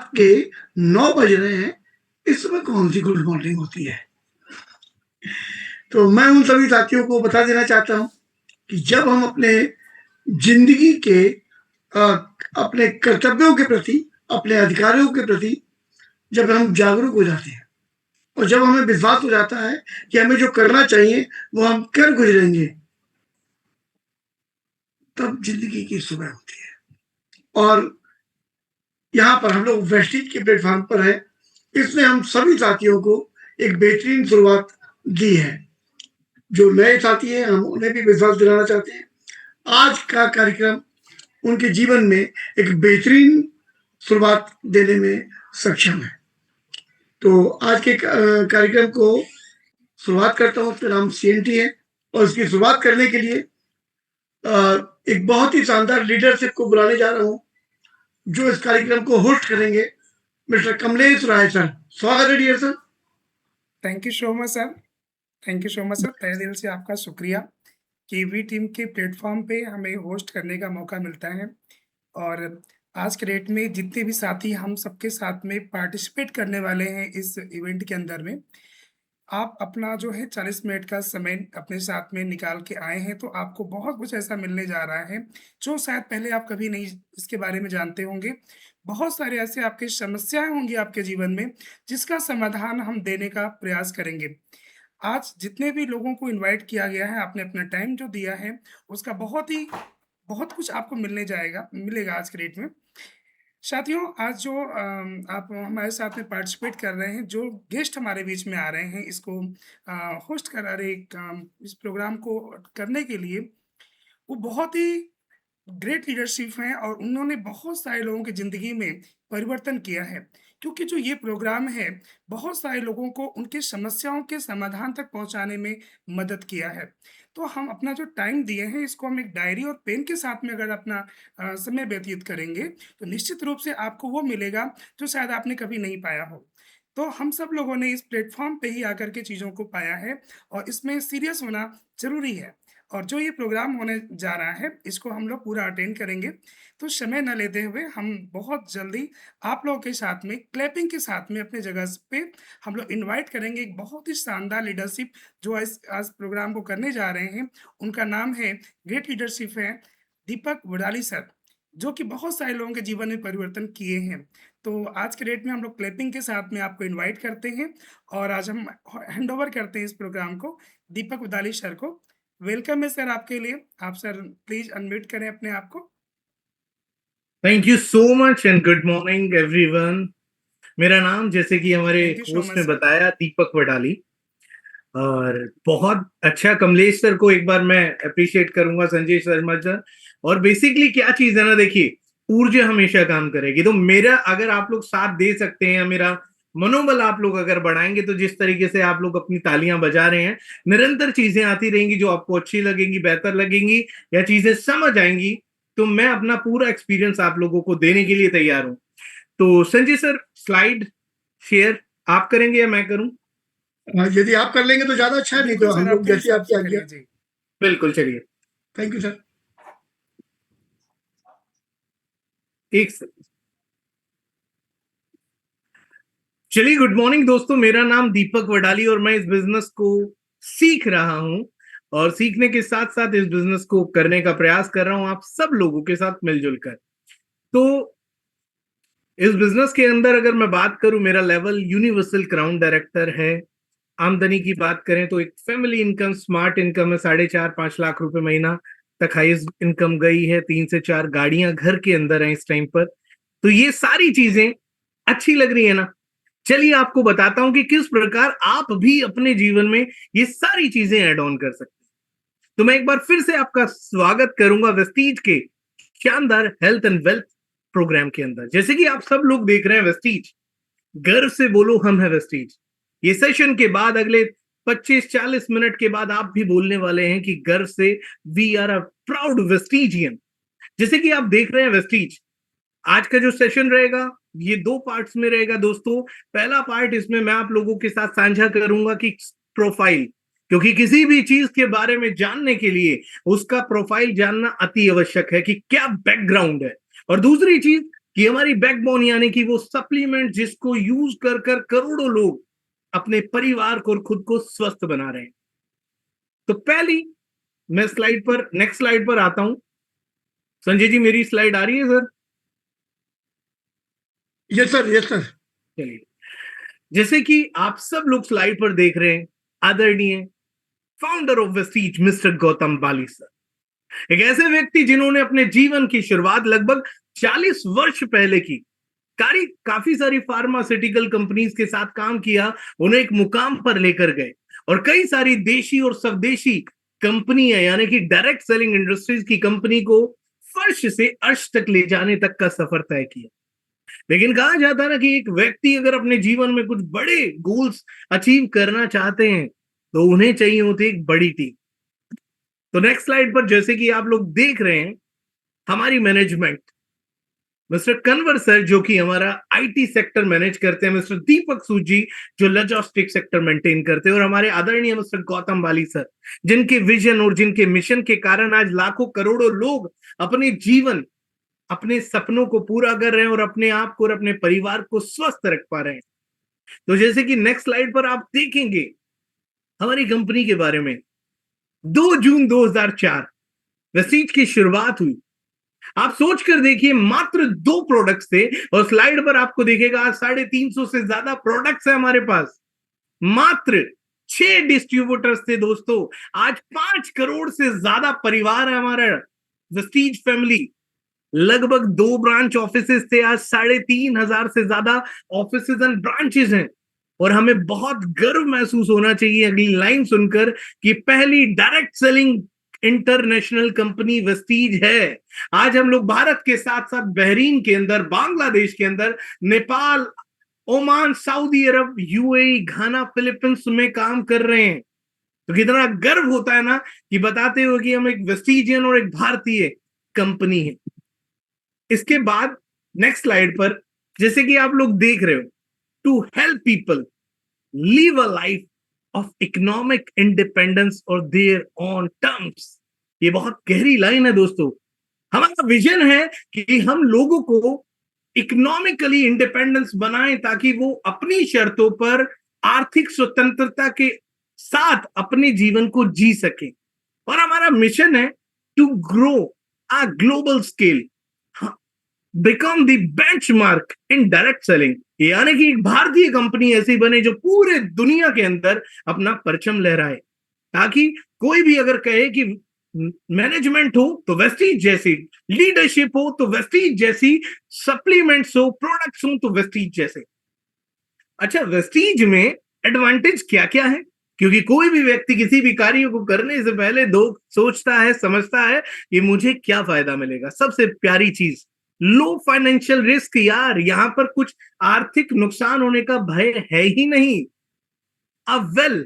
रात के 9 बज रहे हैं, इस समय कौन-सी गुड मॉर्निंग होती है? तो मैं उन सभी साथियों को बता देना चाहता हूँ कि जब हम अपने ज़िंदगी के अ, अपने कर्तव्यों के प्रति, अपने अधिकारों के प्रति जब हम जागरूक हो जाते हैं और जब हमें विश्वास हो जाता है कि हमें जो करना चाहिए, वो हम कर गुज़रेंगे, तब ज़िंदगी की सुबह होती है। और यहाँ पर हम लोग वेस्टीज के प्लेटफ़ॉर्म पर हैं। इसमें हम सभी साथियों को एक बेहतरीन शुरुआत दी है। जो नए साथी हैं, हम उन्हें भी विश्वास दिलाना चाहते हैं। आज का कार्यक्रम उनके जीवन में एक बेहतरीन शुरुआत देने में सक्षम है। तो आज के कार्यक्रम को शुरुआत करता हूँ, उसका नाम सीएनटी है और इसकी शुरुआत करने के लिए एक बहुत ही शानदार लीडरशिप को बुलाने जा रहा हूँ, जो इस कार्यक्रम को होस्ट करेंगे, मिस्टर कमलेश राय सर। स्वागत है dear sir. Thank you so much sir. Thank you so much sir. तहे दिल से आपका शुक्रिया कि वी टीम के प्लेटफ़ॉर्म पे हमें होस्ट करने का मौका मिलता है और आज के डेट में जितने भी साथी हम सबके साथ में पार्टिसिपेट करने वाले हैं इस इवेंट के अंदर में, आप अपना जो है 40 मिनट का समय अपने साथ में निकाल के आए हैं, तो आपको बहुत कुछ ऐसा मिलने जा रहा है, जो शायद पहले आप कभी नहीं इसके बारे में जानते होंगे। बहुत सारे ऐसे आपकी समस्याएँ होंगी आपके जीवन में, जिसका समाधान हम देने का प्रयास करेंगे। आज जितने भी लोगों को इनवाइट किया गया है, आपने अपना टाइम जो दिया है, उसका बहुत कुछ आपको मिलेगा आज के डेट में। साथियों, आज जो आप हमारे साथ में पार्टिसिपेट कर रहे हैं, जो गेस्ट हमारे बीच में आ रहे हैं, इसको होस्ट करा रहे इस प्रोग्राम को करने के लिए, वो बहुत ही ग्रेट लीडरशिप हैं और उन्होंने बहुत सारे लोगों की ज़िंदगी में परिवर्तन किया है। क्योंकि जो ये प्रोग्राम है, बहुत सारे लोगों को उनकी समस्याओं के समाधान तक पहुँचाने में मदद किया है। तो हम अपना जो टाइम दिए हैं, इसको हम एक डायरी और पेन के साथ में अगर अपना समय व्यतीत करेंगे, तो निश्चित रूप से आपको वो मिलेगा, जो शायद आपने कभी नहीं पाया हो। तो हम सब लोगों ने इस प्लेटफ़ॉर्म पे ही आकर के चीज़ों को पाया है और इसमें सीरियस होना ज़रूरी है। और जो ये प्रोग्राम होने जा रहा है, इसको हम लोग पूरा अटेंड करेंगे। तो समय ना लेते हुए हम बहुत जल्दी आप लोगों के साथ में क्लैपिंग के साथ में अपनी जगह पे हम लोग इनवाइट करेंगे एक बहुत ही शानदार लीडरशिप जो आज प्रोग्राम को करने जा रहे हैं। उनका नाम है ग्रेट लीडरशिप है दीपक वडाली सर, जो कि बहुत सारे लोगों के जीवन में परिवर्तन किए हैं। तो आज के डेट में हम लोग क्लैपिंग के साथ में आपको इनवाइट करते हैं और आज हम हैंड ओवर करते हैं इस प्रोग्राम को दीपक वडाली सर को। वेलकम है सर आपके लिए। आप सर प्लीज अनम्यूट करें अपने आप को। Thank you so much and good morning everyone. मेरा नाम जैसे कि हमारे thank you so host much ने सर। बताया दीपक वडाली और बहुत अच्छा कमलेश सर को एक बार मैं अप्रिशिएट करूंगा, संजय शर्मा सर। और बेसिकली क्या चीज है ना, देखिए ऊर्जा हमेशा काम करेगी। तो मेरा अगर आप लोग साथ दे सकते हैं, मेरा मनोबल आप लोग अगर बढ़ाएंगे, तो जिस तरीके से आप लोग अपनी तालियां बजा रहे हैं, निरंतर चीजें आती रहेंगी जो आपको अच्छी लगेंगी, बेहतर लगेंगी या चीजें समझ आएंगी। तो मैं अपना पूरा एक्सपीरियंस आप लोगों को देने के लिए तैयार हूं। तो संजय सर, स्लाइड शेयर आप करेंगे या मैं करूं? यदि आप कर लेंगे तो ज़्यादा अच्छा है, नहीं तो बिल्कुल हम सर, लोग अपने जैसे हिसाब आपकी से आज्ञा। करिए जी। बिल्कुल, चलिए थैंक यू सर। एक सेकंड। चलिए, गुड मॉर्निंग दोस्तों, मेरा नाम दीपक वडाली और मैं इस बिजनेस को सीख रहा हूं और सीखने के साथ साथ इस बिजनेस को करने का प्रयास कर रहा हूं आप सब लोगों के साथ मिलजुल कर। तो इस बिजनेस के अंदर अगर मैं बात करूं, मेरा लेवल यूनिवर्सल क्राउन डायरेक्टर है। आमदनी की बात करें तो एक फैमिली इनकम, स्मार्ट इनकम है, 4.5-5 लाख रुपए महीना तक हाईएस्ट इनकम गई है। 3 से 4 गाड़ियां घर के अंदर हैं इस टाइम पर। तो ये सारी चीजें अच्छी लग रही है ना? चलिए आपको बताता हूं कि किस प्रकार आप भी अपने जीवन में ये सारी चीजें ऐड ऑन कर सकते हैं। तो मैं एक बार फिर से आपका स्वागत करूंगा वेस्टीज के शानदार हेल्थ एंड वेल्थ प्रोग्राम के अंदर। जैसे कि आप सब लोग देख रहे हैं, वेस्टीज, गर्व से बोलो हम है वेस्टीज। ये सेशन के बाद अगले 25-40 मिनट के बाद आप भी बोलने वाले हैं कि गर्व से वी आर अ प्राउड वेस्टीजियन। जैसे कि आप देख रहे हैं वेस्टीज, आज का जो सेशन रहेगा ये 2 पार्ट्स में रहेगा दोस्तों। पहला पार्ट, इसमें मैं आप लोगों के साथ साझा करूंगा कि प्रोफाइल, क्योंकि किसी भी चीज के बारे में जानने के लिए उसका प्रोफाइल जानना अति आवश्यक है कि क्या बैकग्राउंड है। और दूसरी चीज, कि हमारी बैकबोन यानी कि वो सप्लीमेंट जिसको यूज कर कर करोड़ों लोग अपने परिवार को और खुद को स्वस्थ बना रहे हैं। तो पहली मैं स्लाइड पर नेक्स्ट स्लाइड पर आता हूं। संजय जी मेरी स्लाइड आ रही है sir? Yes sir, yes sir. चलिए, जैसे कि आप सब लोग स्लाइड पर देख रहे हैं, आदरणीय founder of Vestige mister Gautam Bali sir, एक ऐसे व्यक्ति जिन्होंने अपने जीवन की शुरुआत लगभग 40 वर्ष पहले की। काफी सारी फार्मास्यूटिकल कंपनीज के साथ काम किया, उन्हें एक मुकाम पर लेकर गए और कई सारी देशी और स्वदेशी कंपनियां यानी कि डायरेक्ट सेलिंग इंडस्ट्रीज की कंपनी को फर्श से अर्श तक ले जाने तक का सफर तय किया। लेकिन कहा जाता है ना कि एक व्यक्ति अगर अपने जीवन में कुछ बड़े गोल्स अचीव करना चाहते हैं तो उन्हें चाहिए होती एक बड़ी टीम। तो नेक्स्ट स्लाइड पर जैसे कि आप लोग देख रहे हैं, हमारी मैनेजमेंट, मिस्टर कन्वर सर जो कि हमारा आईटी सेक्टर मैनेज करते हैं, मिस्टर दीपक सूद जी जो लॉजिस्टिक सेक्टर मेंटेन करते हैं, और हमारे आदरणीय मिस्टर गौतम बाली सर जिनके विजन और जिनके मिशन के कारण आज लाखों करोड़ों लोग अपने जीवन, अपने सपनों को पूरा कर रहे हैं और अपने आप को और अपने परिवार को स्वस्थ रख पा रहे हैं। तो जैसे कि नेक्स्ट स्लाइड पर आप देखेंगे हमारी कंपनी के बारे में, 2 जून 2004 वेस्टीज की शुरुआत हुई। आप सोच कर देखिए, मात्र 2 प्रोडक्ट्स थे और स्लाइड पर आपको दिखेगा आज 350 से ज्यादा प्रोडक्ट्स है हमारे पास। मात्र 6 डिस्ट्रीब्यूटर्स थे दोस्तों, आज 5 करोड़ से ज्यादा परिवार है हमारा वेस्टीज फैमिली। लगभग 2 ब्रांच ऑफिसेस थे, आज 3,500 से ज्यादा ऑफिसेस एंड ब्रांचेस हैं। और हमें बहुत गर्व महसूस होना चाहिए अगली लाइन सुनकर कि पहली direct selling international company Vestige है। आज हम लोग भारत के साथ साथ बहरीन के अंदर, बांग्लादेश के अंदर, नेपाल, ओमान, सऊदी अरब, यूएई, घाना, फिलीपींस में काम कर रहे हैं। तो कितना गर्व होता है ना कि बताते हुए कि हम एक वेस्टीजियन और एक भारतीय कंपनी है। इसके बाद नेक्स्ट स्लाइड पर जैसे कि आप लोग देख रहे हो, to help people live a life of economic independence or their own terms। ये बहुत गहरी लाइन है दोस्तों। हमारा विजन है कि हम लोगों को इकोनॉमिकली इंडिपेंडेंस बनाएं ताकि वो अपनी शर्तों पर आर्थिक स्वतंत्रता के साथ अपने जीवन को जी सके। और हमारा मिशन है to grow a global scale, become the benchmark in direct selling, यानी कि एक भारतीय कंपनी ऐसी बने जो पूरे दुनिया के अंदर अपना परचम लहराए, ताकि कोई भी अगर कहे कि मैनेजमेंट हो तो वेस्टीज जैसी, लीडरशिप हो तो वेस्टीज जैसी, सप्लीमेंट्स हो, प्रोडक्ट्स हो तो वेस्टीज जैसे। अच्छा, वेस्टीज में एडवांटेज क्या क्या है? क्योंकि कोई भी व्यक्ति किसी भी कार्य को करने से पहले सोचता है, समझता है कि मुझे क्या फायदा मिलेगा। सबसे प्यारी चीज, लो फाइनेंशियल रिस्क। यार यहां पर कुछ आर्थिक नुकसान होने का भय है ही नहीं। A well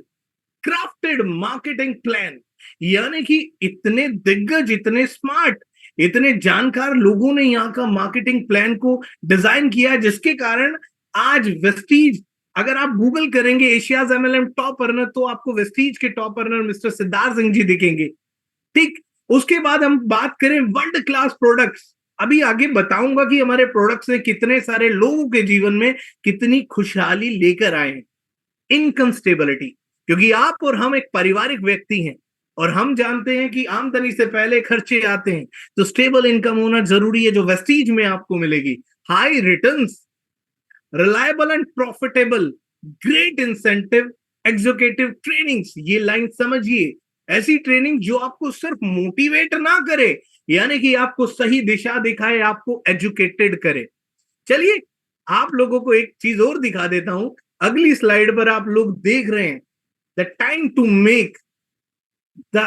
crafted marketing plan, यानी कि इतने दिग्गज, इतने स्मार्ट, इतने जानकार लोगों ने यहाँ का मार्केटिंग प्लान को डिजाइन किया, जिसके कारण आज वेस्टीज, अगर आप गूगल करेंगे एशियाज एमएलएम टॉप अर्नर तो आपको वेस्टीज के top earner mister Siddharth Singh ji दिखेंगे। ठीक, उसके बाद हम बात करें वर्ल्ड क्लास प्रोडक्ट्स। अभी आगे बताऊंगा कि हमारे प्रोडक्ट्स ने कितने सारे लोगों के जीवन में कितनी खुशहाली लेकर आए हैं। इनकम स्टेबिलिटी, क्योंकि आप और हम एक पारिवारिक व्यक्ति हैं और हम जानते हैं कि आमदनी से पहले खर्चे आते हैं, तो स्टेबल इनकम होना जरूरी है जो वेस्टीज में आपको मिलेगी। High returns, reliable and profitable, great incentive, executive trainings. ये लाइन समझिए, ऐसी ट्रेनिंग जो आपको सिर्फ मोटिवेट ना करे, यानी कि आपको सही दिशा दिखाए, आपको एजुकेटेड करे। चलिए आप लोगों को एक चीज और दिखा देता हूं। अगली स्लाइड पर आप लोग देख रहे हैं the time to make the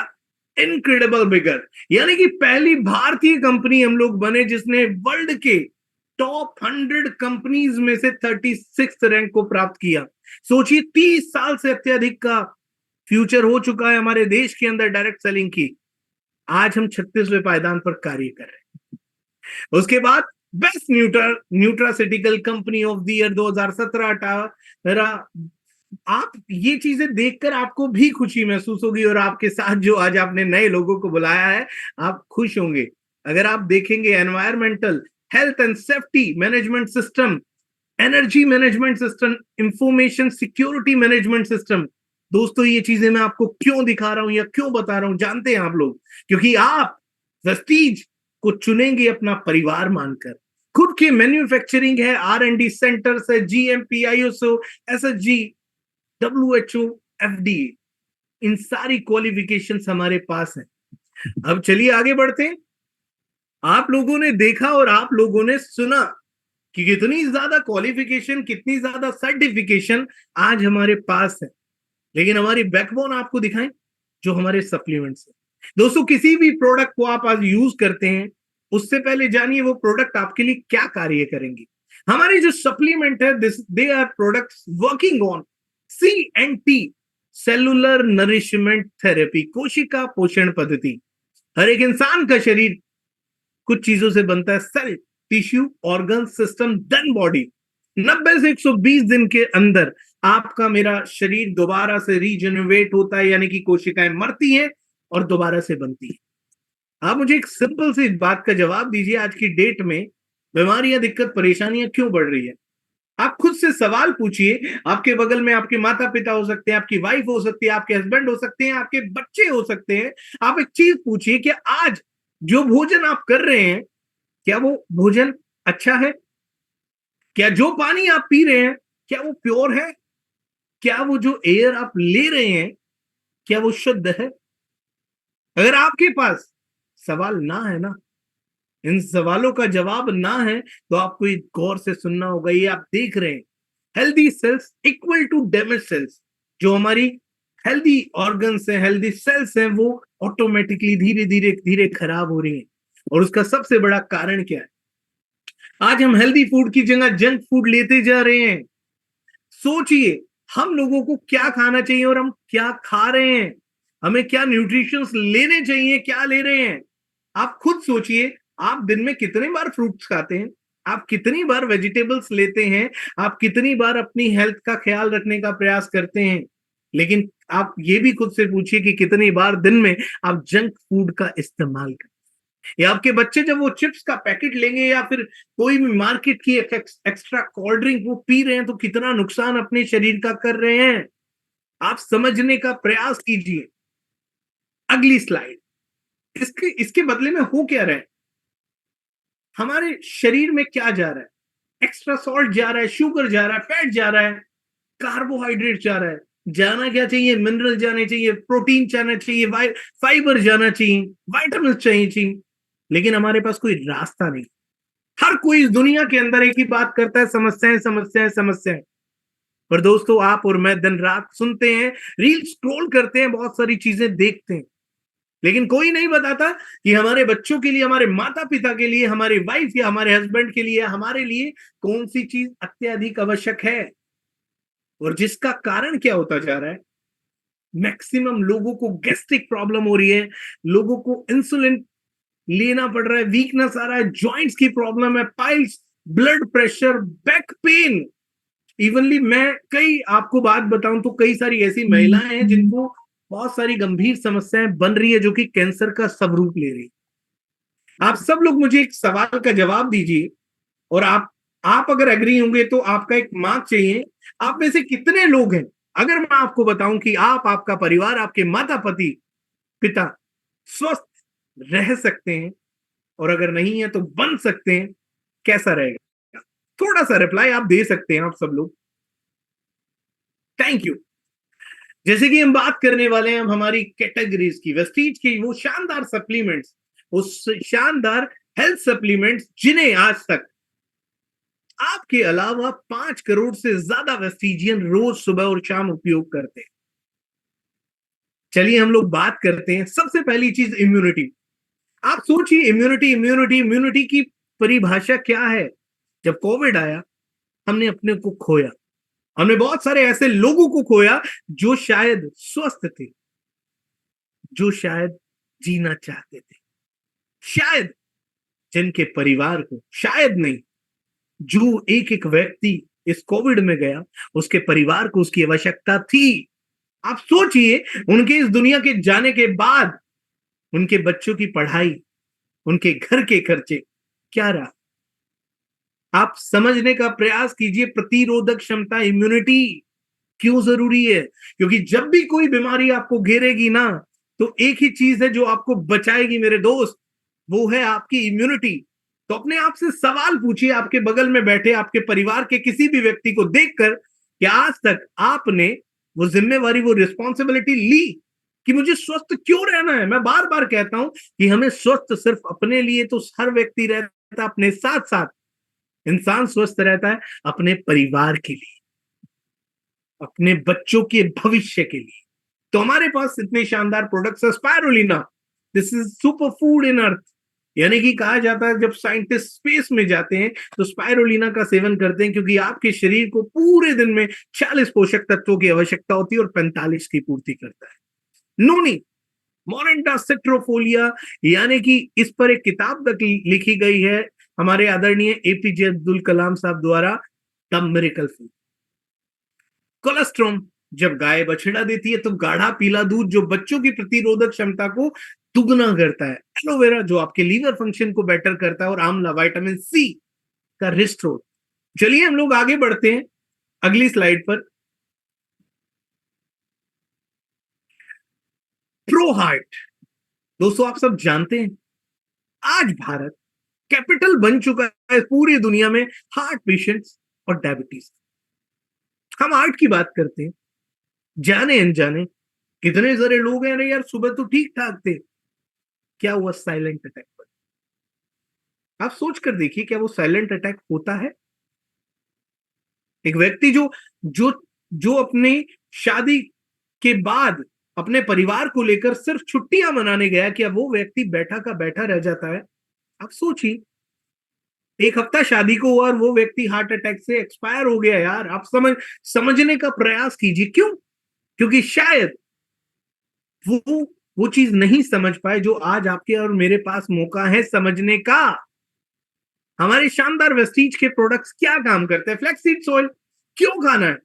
incredible bigger, यानी कि पहली भारतीय कंपनी हम लोग बने जिसने वर्ल्ड के टॉप 100 कंपनीज में से 36 रैंक को प्राप्त किया। सोचिए 30 साल से अत्यधिक का फ्यूचर हो चुका है हमारे देश के अंदर डायरेक्ट सेलिंग की। आज हम 36वें पायदान पर कार्य कर रहे हैं। उसके बाद best nutraceutical company of the year 2017-18। आप ये चीजें देखकर आपको भी खुशी महसूस होगी और आपके साथ जो आज आपने नए लोगों को बुलाया है आप खुश होंगे। अगर आप देखेंगे environmental health and safety management system, energy management system, information security management system. दोस्तों ये चीजें मैं आपको क्यों दिखा रहा हूं या क्यों बता रहा हूं जानते हैं आप लोग? क्योंकि आप वेस्टीज को चुनेंगे अपना परिवार मानकर। खुद के मैन्युफैक्चरिंग है, R&D सेंटर्स है, GMP, ISO, SSG, WHO, FDA, इन सारी क्वालिफिकेशंस हमारे पास है। अब चलिए आगे बढ़ते हैं। आप लोगों ने देखा और आप लोगों ने सुना कि कितनी ज्यादा क्वालिफिकेशन, कितनी ज्यादा सर्टिफिकेशन आज हमारे पास है, लेकिन हमारी बैकबोन आपको दिखाएं जो हमारे सप्लीमेंट्स है। दोस्तों किसी भी प्रोडक्ट को आप आज यूज करते हैं उससे पहले जानिए वो प्रोडक्ट आपके लिए क्या कार्य करेंगे। हमारे जो सप्लीमेंट है they are products working on CNT, cellular nourishment therapy, कोशिका पोषण पद्धति। हर एक इंसान का शरीर कुछ चीजों से बनता है, cell, tissue, organ, system, then body. 90 से 120 दिन के अंदर आपका मेरा शरीर दोबारा से रीजनरेट होता है, यानी कि कोशिकाएं मरती हैं और दोबारा से बनती हैं। आप मुझे एक सिंपल सी बात का जवाब दीजिए, आज की डेट में बीमारियां, दिक्कत, परेशानियां क्यों बढ़ रही है? आप खुद से सवाल पूछिए। आपके बगल में आपके माता पिता हो सकते हैं, आपकी वाइफ हो सकती है, आपके हस्बैंड हो सकते हैं, आपके बच्चे हो सकते हैं। आप एक चीज पूछिए कि आज जो भोजन आप कर रहे हैं क्या वो भोजन अच्छा है? क्या जो पानी आप पी रहे हैं क्या वो प्योर है? क्या वो जो एयर आप ले रहे हैं क्या वो शुद्ध है? अगर आपके पास सवाल ना है ना, इन सवालों का जवाब ना है, तो आपको ये गौर से सुनना होगा। ये आप देख रहे हैं healthy cells equal to damage cells. जो हमारी हेल्दी ऑर्गन्स हैं, हेल्दी सेल्स हैं, वो ऑटोमेटिकली धीरे धीरे धीरे खराब हो रही हैं। और उसका सबसे बड़ा कारण क्या है? आज हम हेल्दी फूड की जगह जंक फूड लेते जा रहे हैं। सोचिए हम लोगों को क्या खाना चाहिए और हम क्या खा रहे हैं, हमें क्या न्यूट्रिशंस लेने चाहिए, क्या ले रहे हैं। आप खुद सोचिए, आप दिन में कितनी बार फ्रूट्स खाते हैं, आप कितनी बार वेजिटेबल्स लेते हैं, आप कितनी बार अपनी हेल्थ का ख्याल रखने का प्रयास करते हैं। लेकिन आप ये भी खुद से पूछिए कि कितनी बार दिन में आप जंक फूड का इस्तेमाल करते हैं। या आपके बच्चे जब वो चिप्स का पैकेट लेंगे या फिर कोई भी मार्केट की एक्स्ट्रा कोल्ड ड्रिंक वो पी रहे हैं, तो कितना नुकसान अपने शरीर का कर रहे हैं, आप समझने का प्रयास कीजिए। अगली स्लाइड। इसके बदले में हो क्या रहा है? हमारे शरीर में क्या जा रहा है? एक्स्ट्रा सॉल्ट जा रहा है, शुगर जा रहा है, फैट जा रहा है, कार्बोहाइड्रेट जा रहा है। जाना क्या चाहिए? मिनरल जाने चाहिए, प्रोटीन जाना चाहिए, फाइबर जाना चाहिए, वाइटामिन चाहिए। लेकिन हमारे पास कोई रास्ता नहीं। हर कोई इस दुनिया के अंदर एक ही बात करता है, समस्याएं समस्याएं समस्याएं। पर दोस्तों आप और मैं दिन रात सुनते हैं, रील स्क्रॉल करते हैं, बहुत सारी चीजें देखते हैं, लेकिन कोई नहीं बताता कि हमारे बच्चों के लिए, हमारे माता पिता के लिए, हमारी वाइफ या हमारे हस्बैंड के लिए, हमारे लिए कौन सी चीज अत्यधिक आवश्यक है। और जिसका कारण क्या होता जा रहा है? मैक्सिमम लोगों को गैस्ट्रिक प्रॉब्लम हो रही है, लोगों को इंसुलिन लेना पड़ रहा है, वीकनेस आ रहा है, जॉइंट्स की प्रॉब्लम है, piles, blood pressure, back pain. Evenly मैं कई आपको बात बताऊं तो कई सारी ऐसी महिलाएं हैं जिनको बहुत सारी गंभीर समस्याएं बन रही है, जो कि कैंसर का स्वरूप ले रही है। आप सब लोग मुझे एक सवाल का जवाब दीजिए, और आप अगर एग्री होंगे तो आपका एक मार्क चाहिए। आप में से कितने लोग हैं, अगर मैं आपको बताऊं कि आप, आपका परिवार, आपके माता पिता स्वस्थ रह सकते हैं, और अगर नहीं है तो बन सकते हैं, कैसा रहेगा? थोड़ा सा रिप्लाई आप दे सकते हैं आप सब लोग। Thank you. जैसे कि हम बात करने वाले हैं हमारी कैटेगरीज की, वेस्टीज की, वो शानदार सप्लीमेंट्स, उस शानदार हेल्थ सप्लीमेंट्स जिन्हें आज तक आपके अलावा 5 करोड़ से ज्यादा वेस्टीजियन रोज सुबह और शाम उपयोग करते हैं। चलिए हम लोग बात करते हैं। सबसे पहली चीज इम्यूनिटी। आप सोचिए इम्यूनिटी की परिभाषा क्या है? जब कोविड आया हमने अपने को खोया, हमने बहुत सारे ऐसे लोगों को खोया जो शायद स्वस्थ थे, जो शायद जीना चाहते थे, शायद जिनके परिवार को, शायद नहीं, जो एक एक व्यक्ति इस कोविड में गया उसके परिवार को उसकी आवश्यकता थी। आप सोचिए उनके इस दुनिया के जाने के बाद उनके बच्चों की पढ़ाई, उनके घर के खर्चे क्या रहा? आप समझने का प्रयास कीजिए प्रतिरोधक क्षमता, इम्यूनिटी क्यों जरूरी है। क्योंकि जब भी कोई बीमारी आपको घेरेगी ना, तो एक ही चीज है जो आपको बचाएगी मेरे दोस्त, वो है आपकी इम्यूनिटी। तो अपने आप से सवाल पूछिए, आपके बगल में बैठे आपके परिवार के किसी भी व्यक्ति को देखकर, कि आज तक आपने वो जिम्मेवारी, वो रिस्पॉन्सिबिलिटी ली कि मुझे स्वस्थ क्यों रहना है। मैं बार बार कहता हूं कि हमें स्वस्थ सिर्फ अपने लिए तो हर व्यक्ति रहता है, अपने साथ साथ इंसान स्वस्थ रहता है अपने परिवार के लिए, अपने बच्चों के भविष्य के लिए। तो हमारे पास इतने शानदार प्रोडक्ट्स है। Spirulina, this is super food in earth, यानी कि कहा जाता है जब साइंटिस्ट स्पेस में जाते हैं तो स्पायरुलिना का सेवन करते हैं, क्योंकि आपके शरीर को पूरे दिन में 40 पोषक तत्वों की आवश्यकता होती है और 45 की पूर्ति करता है। नोनी मोरिंडा सिट्रोफोलिया, यानी कि इस पर एक किताब तक लिखी गई है हमारे आदरणीय एपीजे अब्दुल कलाम साहब द्वारा, द मिरेकल फूड। कोलेस्ट्रॉम, जब गाय बछड़ा देती है तो गाढ़ा पीला दूध जो बच्चों की प्रतिरोधक क्षमता को दुगना करता है। एलोवेरा जो आपके लीवर फंक्शन को बेटर करता है, और आंवला विटामिन सी का रिच स्रोत। चलिए हम लोग आगे बढ़ते हैं अगली स्लाइड पर। प्रो हार्ट, दोस्तों आप सब जानते हैं आज भारत कैपिटल बन चुका है पूरी दुनिया में हार्ट पेशेंट्स और डायबिटीज। हम हार्ट की बात करते हैं, जाने अनजाने कितने सारे लोग हैं, अरे यार सुबह तो ठीक ठाक थे, क्या हुआ साइलेंट अटैक पर। आप सोच कर देखिए, क्या वो साइलेंट अटैक होता है। एक व्यक्ति जो जो जो अपनी शादी के बाद अपने परिवार को लेकर सिर्फ छुट्टियां मनाने गया, क्या वो व्यक्ति बैठा का बैठा रह जाता है। आप सोचिए, एक हफ्ता शादी को हुआ और वो व्यक्ति हार्ट अटैक से एक्सपायर हो गया। यार आप समझने का प्रयास कीजिए, क्यों? क्योंकि शायद वो चीज नहीं समझ पाए जो आज आपके और मेरे पास मौका है समझने का। हमारे शानदार वेस्टीज के प्रोडक्ट्स क्या काम करते हैं। फ्लैक्सीड ऑयल क्यों खाना है?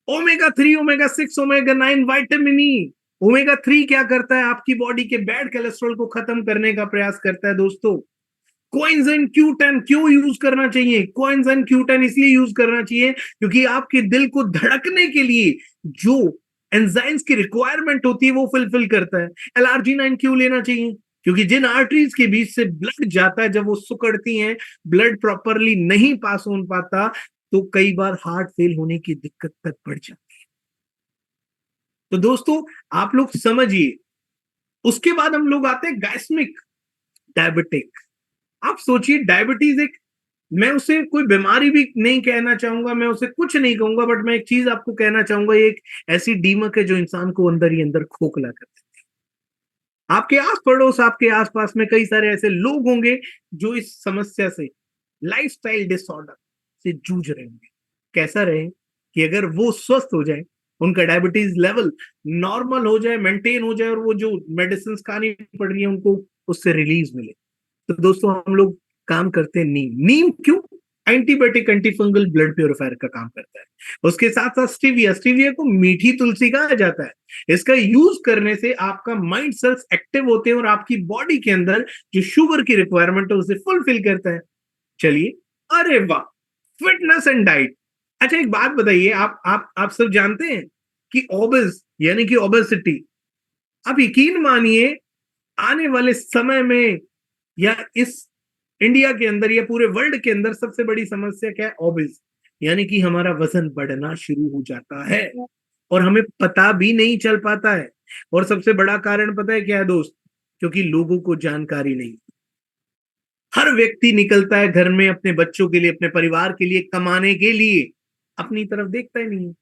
Omega 3, omega 6, omega 9, vitamin E. Omega 3 क्या करता है? आपकी बॉडी के बैड कोलेस्ट्रॉल को खत्म करने का प्रयास करता है। दोस्तों कोएंजाइम Q10 क्यों यूज करना चाहिए? कोएंजाइम Q10 इसलिए यूज करना चाहिए क्योंकि आपके दिल को धड़कने के लिए जो एंजाइम्स की रिक्वायरमेंट होती है वो फुलफिल करता है। LRG9 क्यों लेना चाहिए? क्योंकि जिन आर्टरीज के बीच से ब्लड जाता है, जब वो सुकड़ती हैं, ब्लड प्रॉपरली नहीं पास हो पाता, तो कई बार हार्ट फेल होने की दिक्कत तक बढ़ जाती है। तो दोस्तों आप लोग समझिए। उसके बाद हम लोग आते हैं गैस्ट्रिक डायबिटिक। आप सोचिए, डायबिटीज एक, मैं उसे कोई बीमारी भी नहीं कहना चाहूंगा, मैं उसे कुछ नहीं कहूंगा, बट मैं एक चीज आपको कहना चाहूंगा, एक ऐसी दीमक है जो इंसान को अंदर ही अंदर खोखला कर देती है। आपके आस पड़ोस, आपके आसपास में कई सारे ऐसे लोग होंगे जो इस समस्या से, लाइफस्टाइल डिसऑर्डर से जूझ रहे होंगे। कैसा रहे कि अगर वो स्वस्थ हो जाए, उनका डायबिटीज लेवल नॉर्मल हो जाए, मेंटेन हो जाए, और वो जो मेडिसिन खानी पड़ रही है उनको उससे रिलीज मिले। तो दोस्तों हम लोग काम करते हैं नीम क्यों? एंटीबायोटिक, एंटीफंगल, ब्लड प्योरीफायर का काम करता है। उसके साथ साथ स्टीविया को मीठी तुलसी कहा जाता है। इसका यूज करने से आपका माइंड सेल्स एक्टिव होते हैं और आपकी बॉडी के अंदर जो शुगर की रिक्वायरमेंट है उसे फुलफिल करता है। चलिए, अरे वाह, फिटनेस एंड डाइट। अच्छा एक बात बताइए, आप सब जानते हैं कि ओबेस यानी कि ओबेसिटी, आप यकीन मानिए आने वाले समय में या इस इंडिया के अंदर या पूरे वर्ल्ड के अंदर सबसे बड़ी समस्या क्या है? ओबेस, यानी कि हमारा वजन बढ़ना शुरू हो जाता है और हमें पता भी नहीं चल पाता है। और सबसे बड़ा कारण पता है क्या है दोस्त? क्योंकि लोगों को जानकारी नहीं। हर व्यक्ति निकलता है घर में अपने बच्चों के लिए, अपने परिवार के लिए, कमाने के लिए, अपनी तरफ देखता ही नहीं है।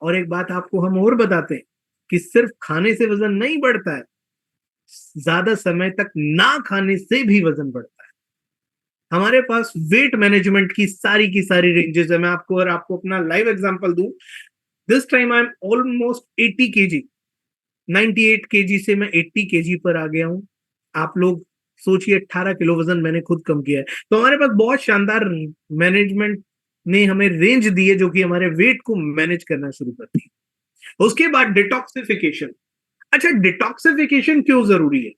और एक बात आपको हम और बताते हैं कि सिर्फ खाने से वजन नहीं बढ़ता है, ज्यादा समय तक ना खाने से भी वजन बढ़ता है। हमारे पास वेट मैनेजमेंट की सारी रेंजेस है। मैं आपको अगर आपको अपना लाइव एग्जांपल दूं, this time I am almost 80 KG, 98 KG से मैं 80 केजी पर आ गया हूं। आप लोग सोचिए, 18 किलो वजन मैंने खुद कम किया है। तो हमारे पास बहुत शानदार मैनेजमेंट ने हमें रेंज दी है जो कि हमारे वेट को मैनेज करना शुरू करती है। उसके बाद डिटॉक्सिफिकेशन। अच्छा, डिटॉक्सिफिकेशन क्यों जरूरी है?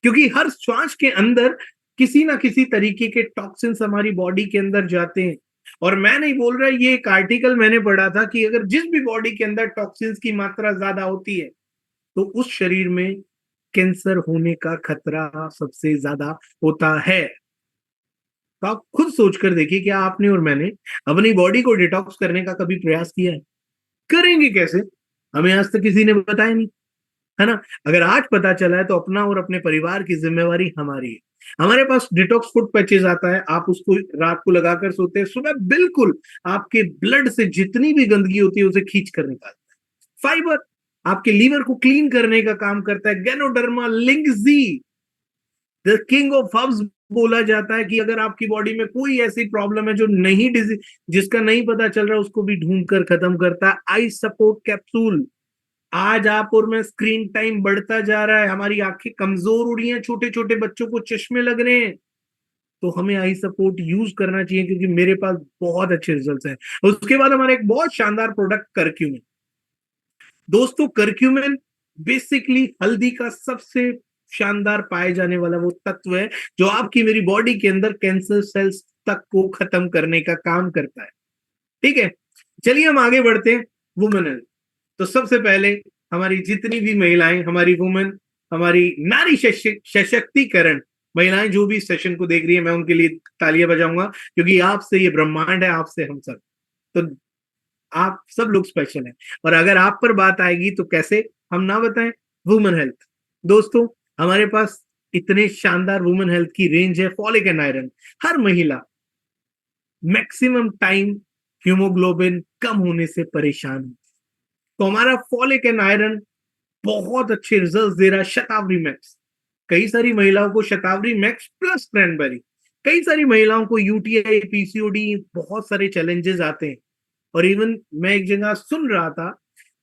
क्योंकि हर श्वास के अंदर किसी ना किसी तरीके के टॉक्सिन्स हमारी बॉडी के अंदर जाते हैं। और मैं नहीं बोल रहा, ये एक आर्टिकल मैंने पढ़ा था कि अगर जिस भी बॉडी के अंदर टॉक्सिन्स की मात्रा ज्यादा होती है तो उस शरीर में कैंसर होने का खतरा सबसे ज्यादा होता है। तो आप खुद सोचकर देखिए, क्या आपने और मैंने अपनी बॉडी को डिटॉक्स करने का कभी प्रयास किया है? करेंगे कैसे? हमें आज तक किसी ने बताया नहीं, है ना। अगर आज पता चला है तो अपना और अपने परिवार की जिम्मेवारी हमारी है। हमारे पास डिटॉक्स फुट पैचेज आता है, आप उसको रात को लगाकर सोते हैं, सुबह बिल्कुल आपके ब्लड से जितनी भी गंदगी होती है उसे खींच कर निकालता है। फाइबर आपके लीवर को क्लीन करने का काम करता है। Ganoderma lingzhi, the king of herbs बोला जाता है कि अगर आपकी बॉडी में कोई ऐसी प्रॉब्लम है जो नहीं जिसका नहीं पता चल रहा, उसको भी ढूंढ कर खत्म करता है। आई सपोर्ट कैप्सूल, आज आप और मैं स्क्रीन टाइम बढ़ता जा रहा है, हमारी आंखें कमजोर हो रही हैं, छोटे छोटे बच्चों को चश्मे लग रहे हैं, तो हमें आई सपोर्ट यूज करना चाहिए क्योंकि मेरे पास बहुत अच्छे रिजल्ट्स हैं। उसके बाद हमारा एक बहुत शानदार प्रोडक्ट करक्यूमिन। दोस्तों करक्यूमिन बेसिकली हल्दी का सबसे शानदार पाए जाने वाला वो तत्व है जो आपकी मेरी बॉडी के अंदर कैंसर सेल्स तक को खत्म करने का काम करता है। ठीक है, चलिए हम आगे बढ़ते हैं। Women health. तो सबसे पहले हमारी जितनी भी महिलाएं, हमारी वुमेन, हमारी नारी सशक्तिकरण महिलाएं जो भी सेशन को देख रही है, मैं उनके लिए तालियां बजाऊंगा क्योंकि आपसे ये ब्रह्मांड है, आपसे हम सब, तो आप सब लोग स्पेशल हैं। और अगर आप पर बात आएगी तो कैसे हम ना बताएं। Women health. दोस्तों हमारे पास इतने शानदार वुमेन हेल्थ की रेंज है। फॉलिक एंड आयरन, हर महिला मैक्सिमम टाइम हीमोग्लोबिन कम होने से परेशान है, तो हमारा फॉलिक एंड आयरन बहुत अच्छे रिजल्ट दे रहा है। शतावरी मैक्स, कई सारी महिलाओं को शतावरी मैक्स प्लस क्रैनबेरी, कई सारी महिलाओं को यूटीआई पीसीओडी बहुत सारे चैलेंजेस आते हैं। और इवन मैं एक जगह सुन रहा था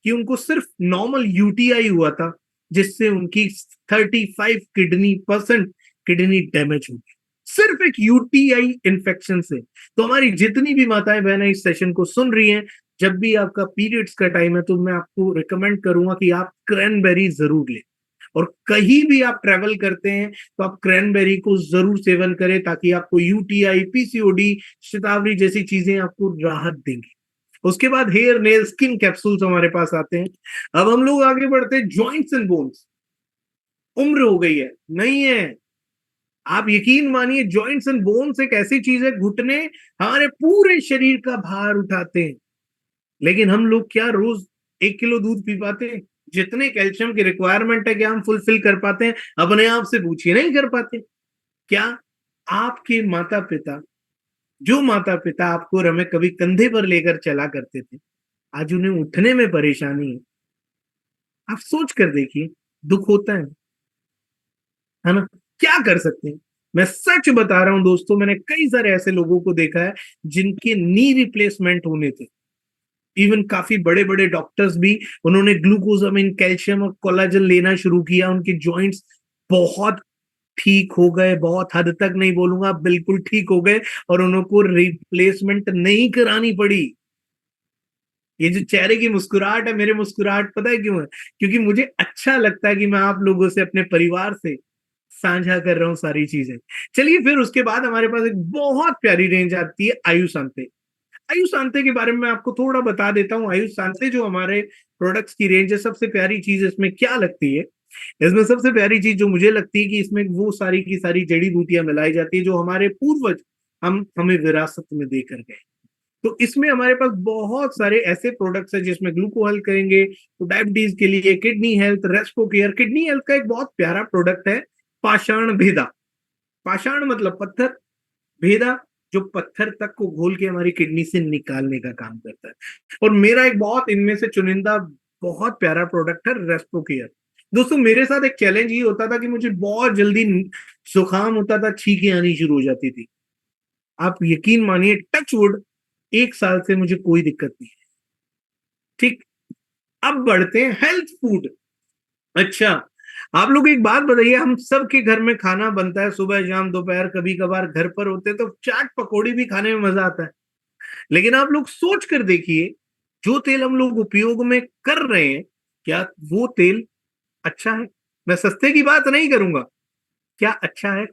कि उनको सिर्फ नॉर्मल यूटीआई हुआ था जिससे उनकी 35% किडनी डैमेज हो गई, सिर्फ एक यूटीआई इन्फेक्शन से। तो हमारी जितनी भी माताएं बहनें इस सेशन को सुन रही हैं, जब भी आपका पीरियड्स का टाइम है तो मैं आपको रिकमेंड करूंगा कि आप क्रैनबेरी जरूर लें। और कहीं भी आप ट्रेवल करते हैं तो आप क्रैनबेरी को जरूर सेवन करें ताकि आपको यूटीआई पीसीओडी शतावरी जैसी चीजें आपको राहत देंगी। उसके बाद हेयर नेल स्किन कैप्सूल्स हमारे पास आते हैं। अब हम लोग आगे बढ़ते हैं जॉइंट्स एंड बोन्स। उम्र हो गई है, नहीं है, आप यकीन मानिए जॉइंट्स एंड बोन्स एक ऐसी चीज है, घुटने हमारे पूरे शरीर का भार उठाते हैं, लेकिन हम लोग क्या रोज 1 किलो दूध पी पाते हैं? जितने कैल्शियम की रिक्वायरमेंट है क्या हम फुलफिल कर पाते हैं? अपने आप से पूछिए, नहीं कर पाते। क्या आपके माता पिता, जो माता पिता आपको और हमें कभी कंधे पर लेकर चला करते थे, आज उन्हें उठने में परेशानी है? आप सोच कर देखिए, दुख होता है ना। क्या कर सकते हैं? मैं सच बता रहा हूं दोस्तों, मैंने कई सारे ऐसे लोगों को देखा है जिनके नी रिप्लेसमेंट होने थे। इवन काफी बड़े बड़े डॉक्टर्स भी, उन्होंने ग्लूकोजामिन, कैल्शियम और कोलाजन लेना शुरू किया, उनके जॉइंट्स बहुत ठीक हो गए, बहुत हद तक नहीं बोलूंगा, बिल्कुल ठीक हो गए, और उनको रिप्लेसमेंट नहीं करानी पड़ी। ये जो चेहरे की मुस्कुराहट है, मेरे मुस्कुराहट पता है क्यों है? क्योंकि मुझे अच्छा लगता है कि मैं आप लोगों से, अपने परिवार से साझा कर रहा हूं सारी चीजें। चलिए फिर उसके बाद हमारे पास एक बहुत प्यारी रेंज आती है आयुष अंते। आयुष सांते के बारे में मैं आपको थोड़ा बता देता हूँ। आयुष सांते जो हमारे प्रोडक्ट्स की रेंज है, सबसे प्यारी चीज इसमें क्या लगती है, इसमें सबसे प्यारी चीज जो मुझे लगती है कि इसमें वो सारी की सारी जड़ी बूटियां मिलाई जाती है जो हमारे पूर्वज हमें विरासत में देकर गए। तो इसमें हमारे पास बहुत सारे ऐसे प्रोडक्ट्स हैं जिसमें ग्लूको हेल्थ करेंगे, तो डायबिटीज के लिए, kidney health, Respo care. Kidney health का एक बहुत प्यारा प्रोडक्ट है पाषाण भेदा। पाषाण मतलब पत्थर, भेदा जो पत्थर तक को घोल के हमारी किडनी से निकालने का काम करता है। और मेरा एक बहुत इनमें से चुनिंदा बहुत प्यारा प्रोडक्ट है रेस्पो केयर। दोस्तों मेरे साथ एक चैलेंज ये होता था कि मुझे बहुत जल्दी जुकाम होता था, छींकें आनी शुरू हो जाती थी। आप यकीन मानिए, टच वुड, 1 साल से मुझे कोई दिक्कत नहीं है। ठीक, अब बढ़ते हैं हेल्थ फूड। अच्छा, आप लोग एक बात बताइए, हम सबके घर में खाना बनता है सुबह शाम दोपहर, कभी कभार घर पर होते तो चाट पकौड़ी भी खाने में मजा आता है, लेकिन आप लोग सोच कर देखिए, जो तेल हम लोग उपयोग में कर रहे हैं, क्या वो तेल अच्छा है? मैं सस्ते की बात नहीं करूंगा, क्या अच्छा है?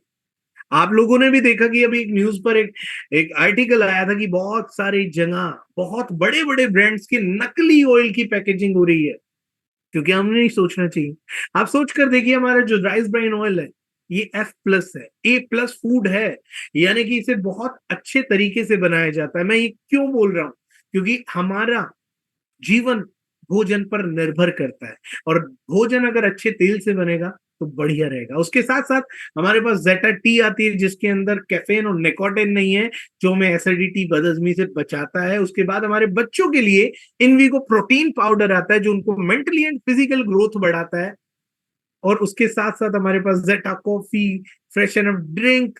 आप लोगों ने भी देखा कि अभी एक न्यूज पर एक आर्टिकल आया था कि बहुत सारी जगह बहुत बड़े बड़े ब्रांड्स की नकली ऑयल की पैकेजिंग हो रही है, क्योंकि हमें नहीं सोचना चाहिए। आप सोच कर देखिए, हमारा जो राइस ब्राइन ऑयल है ये F+ है, A+ फूड है, यानी कि इसे बहुत अच्छे तरीके से बनाया जाता है। मैं ये क्यों बोल रहा हूं, क्योंकि हमारा जीवन भोजन पर निर्भर करता है, और भोजन अगर अच्छे तेल से बनेगा तो बढ़िया रहेगा। उसके साथ साथ हमारे पास जेटा टी आती है जिसके अंदर कैफीन और निकोटिन नहीं है, जो हमें एसिडिटी बदहजमी से बचाता है। उसके बाद हमारे बच्चों के लिए इनवीगो प्रोटीन पाउडर आता है जो उनको मेंटली एंड फिजिकल ग्रोथ बढ़ाता है। और उसके साथ साथ हमारे पास Zeta coffee, fresh enough drink,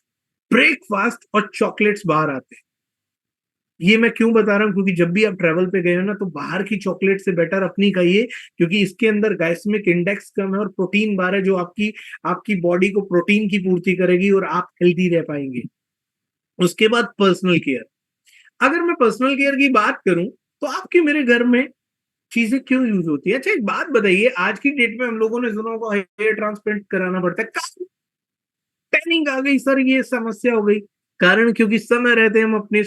breakfast और चॉकलेट्स बाहर आते हैं। ये मैं क्यों बता रहा हूँ, क्योंकि जब भी आप ट्रेवल पे गए हो ना, तो बाहर की चॉकलेट से बेटर अपनी खाइए, क्योंकि इसके अंदर ग्लाइसेमिक इंडेक्स कम है और प्रोटीन बार है, जो आपकी आपकी बॉडी को प्रोटीन की पूर्ति करेगी और आप हेल्दी रह पाएंगे। उसके बाद पर्सनल केयर। अगर मैं पर्सनल केयर की बात करूं तो आपके मेरे घर में चीजें क्यों यूज होती है? अच्छा, एक बात बताइए, आज की डेट में हम लोगों ने सुना होगा हेयर ट्रांसप्लांट कराना पड़ता है, टैनिंग आ गई सर, ये समस्या हो गई। कारण क्योंकि समय रहते हम अपने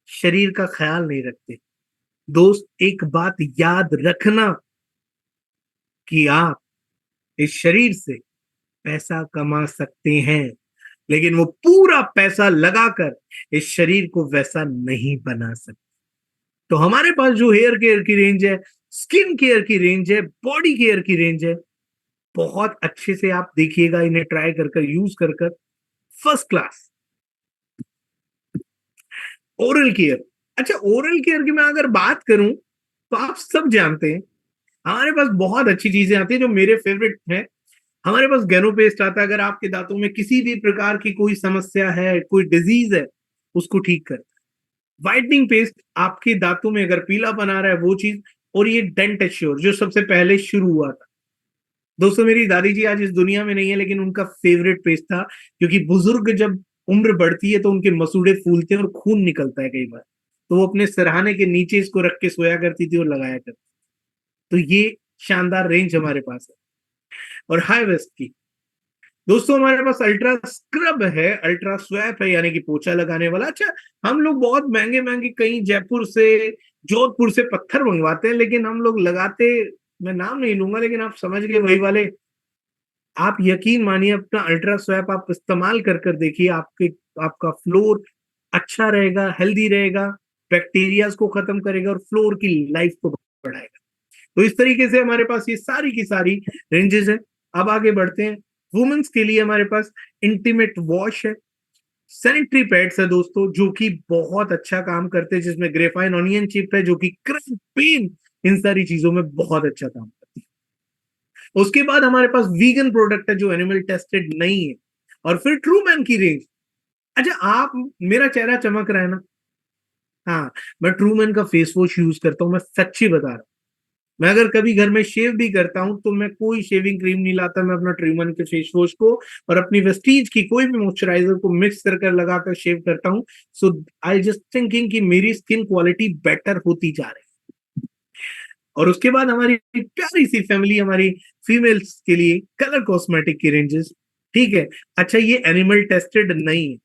शरीर का ख्याल नहीं रखते। दोस्त, एक बात याद रखना कि आप इस शरीर से पैसा कमा सकते हैं, लेकिन वो पूरा पैसा लगाकर इस शरीर को वैसा नहीं बना सकते। तो हमारे पास जो हेयर केयर की रेंज है, स्किन केयर की रेंज है, बॉडी केयर की रेंज है, बहुत अच्छे से आप देखिएगा, इन्हें ट्राई कर कर यूज कर कर फर्स्ट क्लास। Oral care. अच्छा, ओरल केयर की मैं अगर बात करूं तो आप सब जानते हैं हमारे पास बहुत अच्छी चीजें आती है जो मेरे फेवरेट है। हमारे पास गैनो पेस्ट आता है, अगर आपके दांतों में किसी भी प्रकार की कोई समस्या है, कोई डिजीज है, उसको ठीक करता है। व्हाइटनिंग पेस्ट, आपके दांतों में अगर पीलापन आ रहा है वो चीज। और ये डेंट एश्योर जो सबसे पहले शुरू हुआ था। दोस्तों, मेरी दादी जी आज इस दुनिया में नहीं है, लेकिन उनका फेवरेट पेस्ट था, क्योंकि बुजुर्ग जब उम्र बढ़ती है तो उनके मसूड़े फूलते हैं और खून निकलता है कई बार, तो वो अपने सिरहाने के नीचे इसको रख के सोया करती थी और लगाया करती। तो ये शानदार रेंज हमारे पास है। और हाई वेस्ट की, दोस्तों हमारे पास अल्ट्रा स्क्रब है, अल्ट्रा स्वैप है, यानी कि पोछा लगाने वाला। अच्छा, हम लोग बहुत महंगे महंगे कहीं जयपुर से, जोधपुर से पत्थर मंगवाते हैं, लेकिन हम लोग लगाते, मैं नाम नहीं लूंगा लेकिन आप समझ गए वही वाले। आप यकीन मानिए, अपना अल्ट्रा स्वैप आप इस्तेमाल कर कर देखिए, आपके आपका फ्लोर अच्छा रहेगा, हेल्दी रहेगा, बैक्टीरियाज को खत्म करेगा और फ्लोर की लाइफ को बढ़ाएगा। तो इस तरीके से हमारे पास ये सारी की सारी रेंजेस है। अब आगे बढ़ते हैं। वुमेन्स के लिए हमारे पास इंटीमेट वॉश है, सैनिटरी पैड्स है दोस्तों, जो कि बहुत अच्छा काम करते हैं, जिसमें ग्रेफाइन ऑनियन चिप है जो कि क्रैम्प, पेन, इन सारी चीजों में बहुत अच्छा काम करती है। उसके बाद हमारे पास वीगन प्रोडक्ट है जो एनिमल टेस्टेड नहीं है। और फिर ट्रू मैन की रेंज। अच्छा, आप, मेरा चेहरा चमक रहा है ना? हाँ, मैं ट्रू मैन का फेस वॉश यूज करता हूँ, मैं सच्ची बता रहा हूँ। मैं अगर कभी घर में शेव भी करता हूं तो मैं कोई शेविंग क्रीम नहीं लाता, मैं अपना ट्रूमन के फेस वॉश को और अपनी वेस्टीज की कोई भी मॉइस्चराइजर को मिक्स कर कर लगाकर शेव करता हूं। सो आई जस्ट थिंकिंग कि मेरी स्किन क्वालिटी बेटर होती जा रही है। और उसके बाद हमारी प्यारी सी फैमिली, हमारी फीमेल्स के लिए कलर कॉस्मेटिक की रेंजेस। ठीक है। अच्छा, ये एनिमल टेस्टेड नहीं है।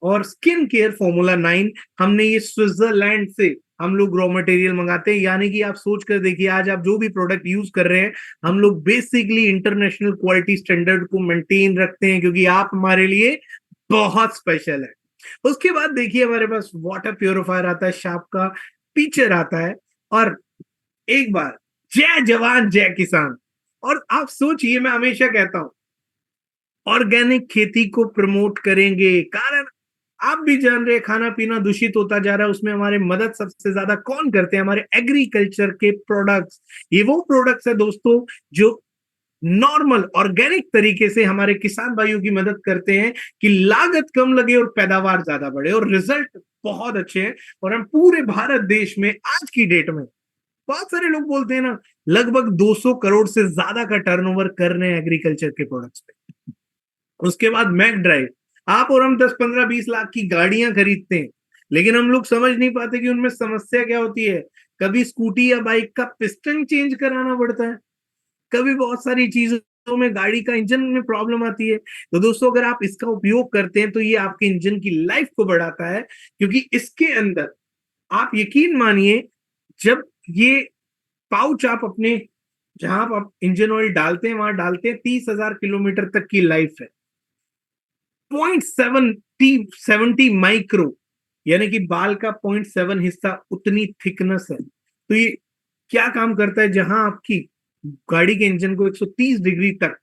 और स्किन केयर फॉर्मूला 9, हमने ये स्विट्जरलैंड से हम लोग रॉ मटेरियल मंगाते हैं, यानी कि आप सोच कर देखिए, आज आप जो भी प्रोडक्ट यूज कर रहे हैं, हम लोग बेसिकली इंटरनेशनल क्वालिटी स्टैंडर्ड को मेंटेन रखते हैं, क्योंकि आप हमारे लिए बहुत स्पेशल है। उसके बाद देखिए, हमारे पास वाटर प्योरीफायर आता है, शार्प का फीचर आता है। और एक बार, जय जवान जय किसान। और आप सोचिए, मैं हमेशा कहता हूं ऑर्गेनिक खेती को प्रमोट करेंगे, कारण आप भी जान रहे हैं खाना पीना दूषित होता जा रहा है, उसमें हमारे मदद सबसे ज्यादा कौन करते हैं? हमारे एग्रीकल्चर के प्रोडक्ट्स। ये वो प्रोडक्ट्स है दोस्तों जो नॉर्मल ऑर्गेनिक तरीके से हमारे किसान भाइयों की मदद करते हैं कि लागत कम लगे और पैदावार ज्यादा बढ़े, और रिजल्ट बहुत अच्छे हैं। और हम पूरे भारत देश में आज की डेट में, बहुत सारे लोग बोलते हैं ना, लगभग 200 करोड़ से ज्यादा का टर्नओवर कर रहे हैं एग्रीकल्चर के प्रोडक्ट्स पे। उसके बाद मैक ड्राइव। आप और हम 10, 15, 20 लाख की गाड़ियां खरीदते हैं, लेकिन हम लोग समझ नहीं पाते कि उनमें समस्या क्या होती है। कभी स्कूटी या बाइक का पिस्टन चेंज कराना पड़ता है, कभी बहुत सारी चीजों तो में गाड़ी का इंजन में प्रॉब्लम आती है। तो दोस्तों अगर आप इसका उपयोग करते हैं तो ये आपके इंजन की लाइफ को बढ़ाता है, क्योंकि इसके अंदर आप यकीन मानिए, जब ये पाउच आप अपने जहां आप इंजन ऑयल डालते हैं वहां डालते हैं, 30,000 किलोमीटर तक की लाइफ है। 0.70 माइक्रो यानी कि बाल का 0.7 हिस्सा, उतनी थिकनेस है। तो ये क्या काम करता है, जहां आपकी गाड़ी के इंजन को 130 डिग्री तक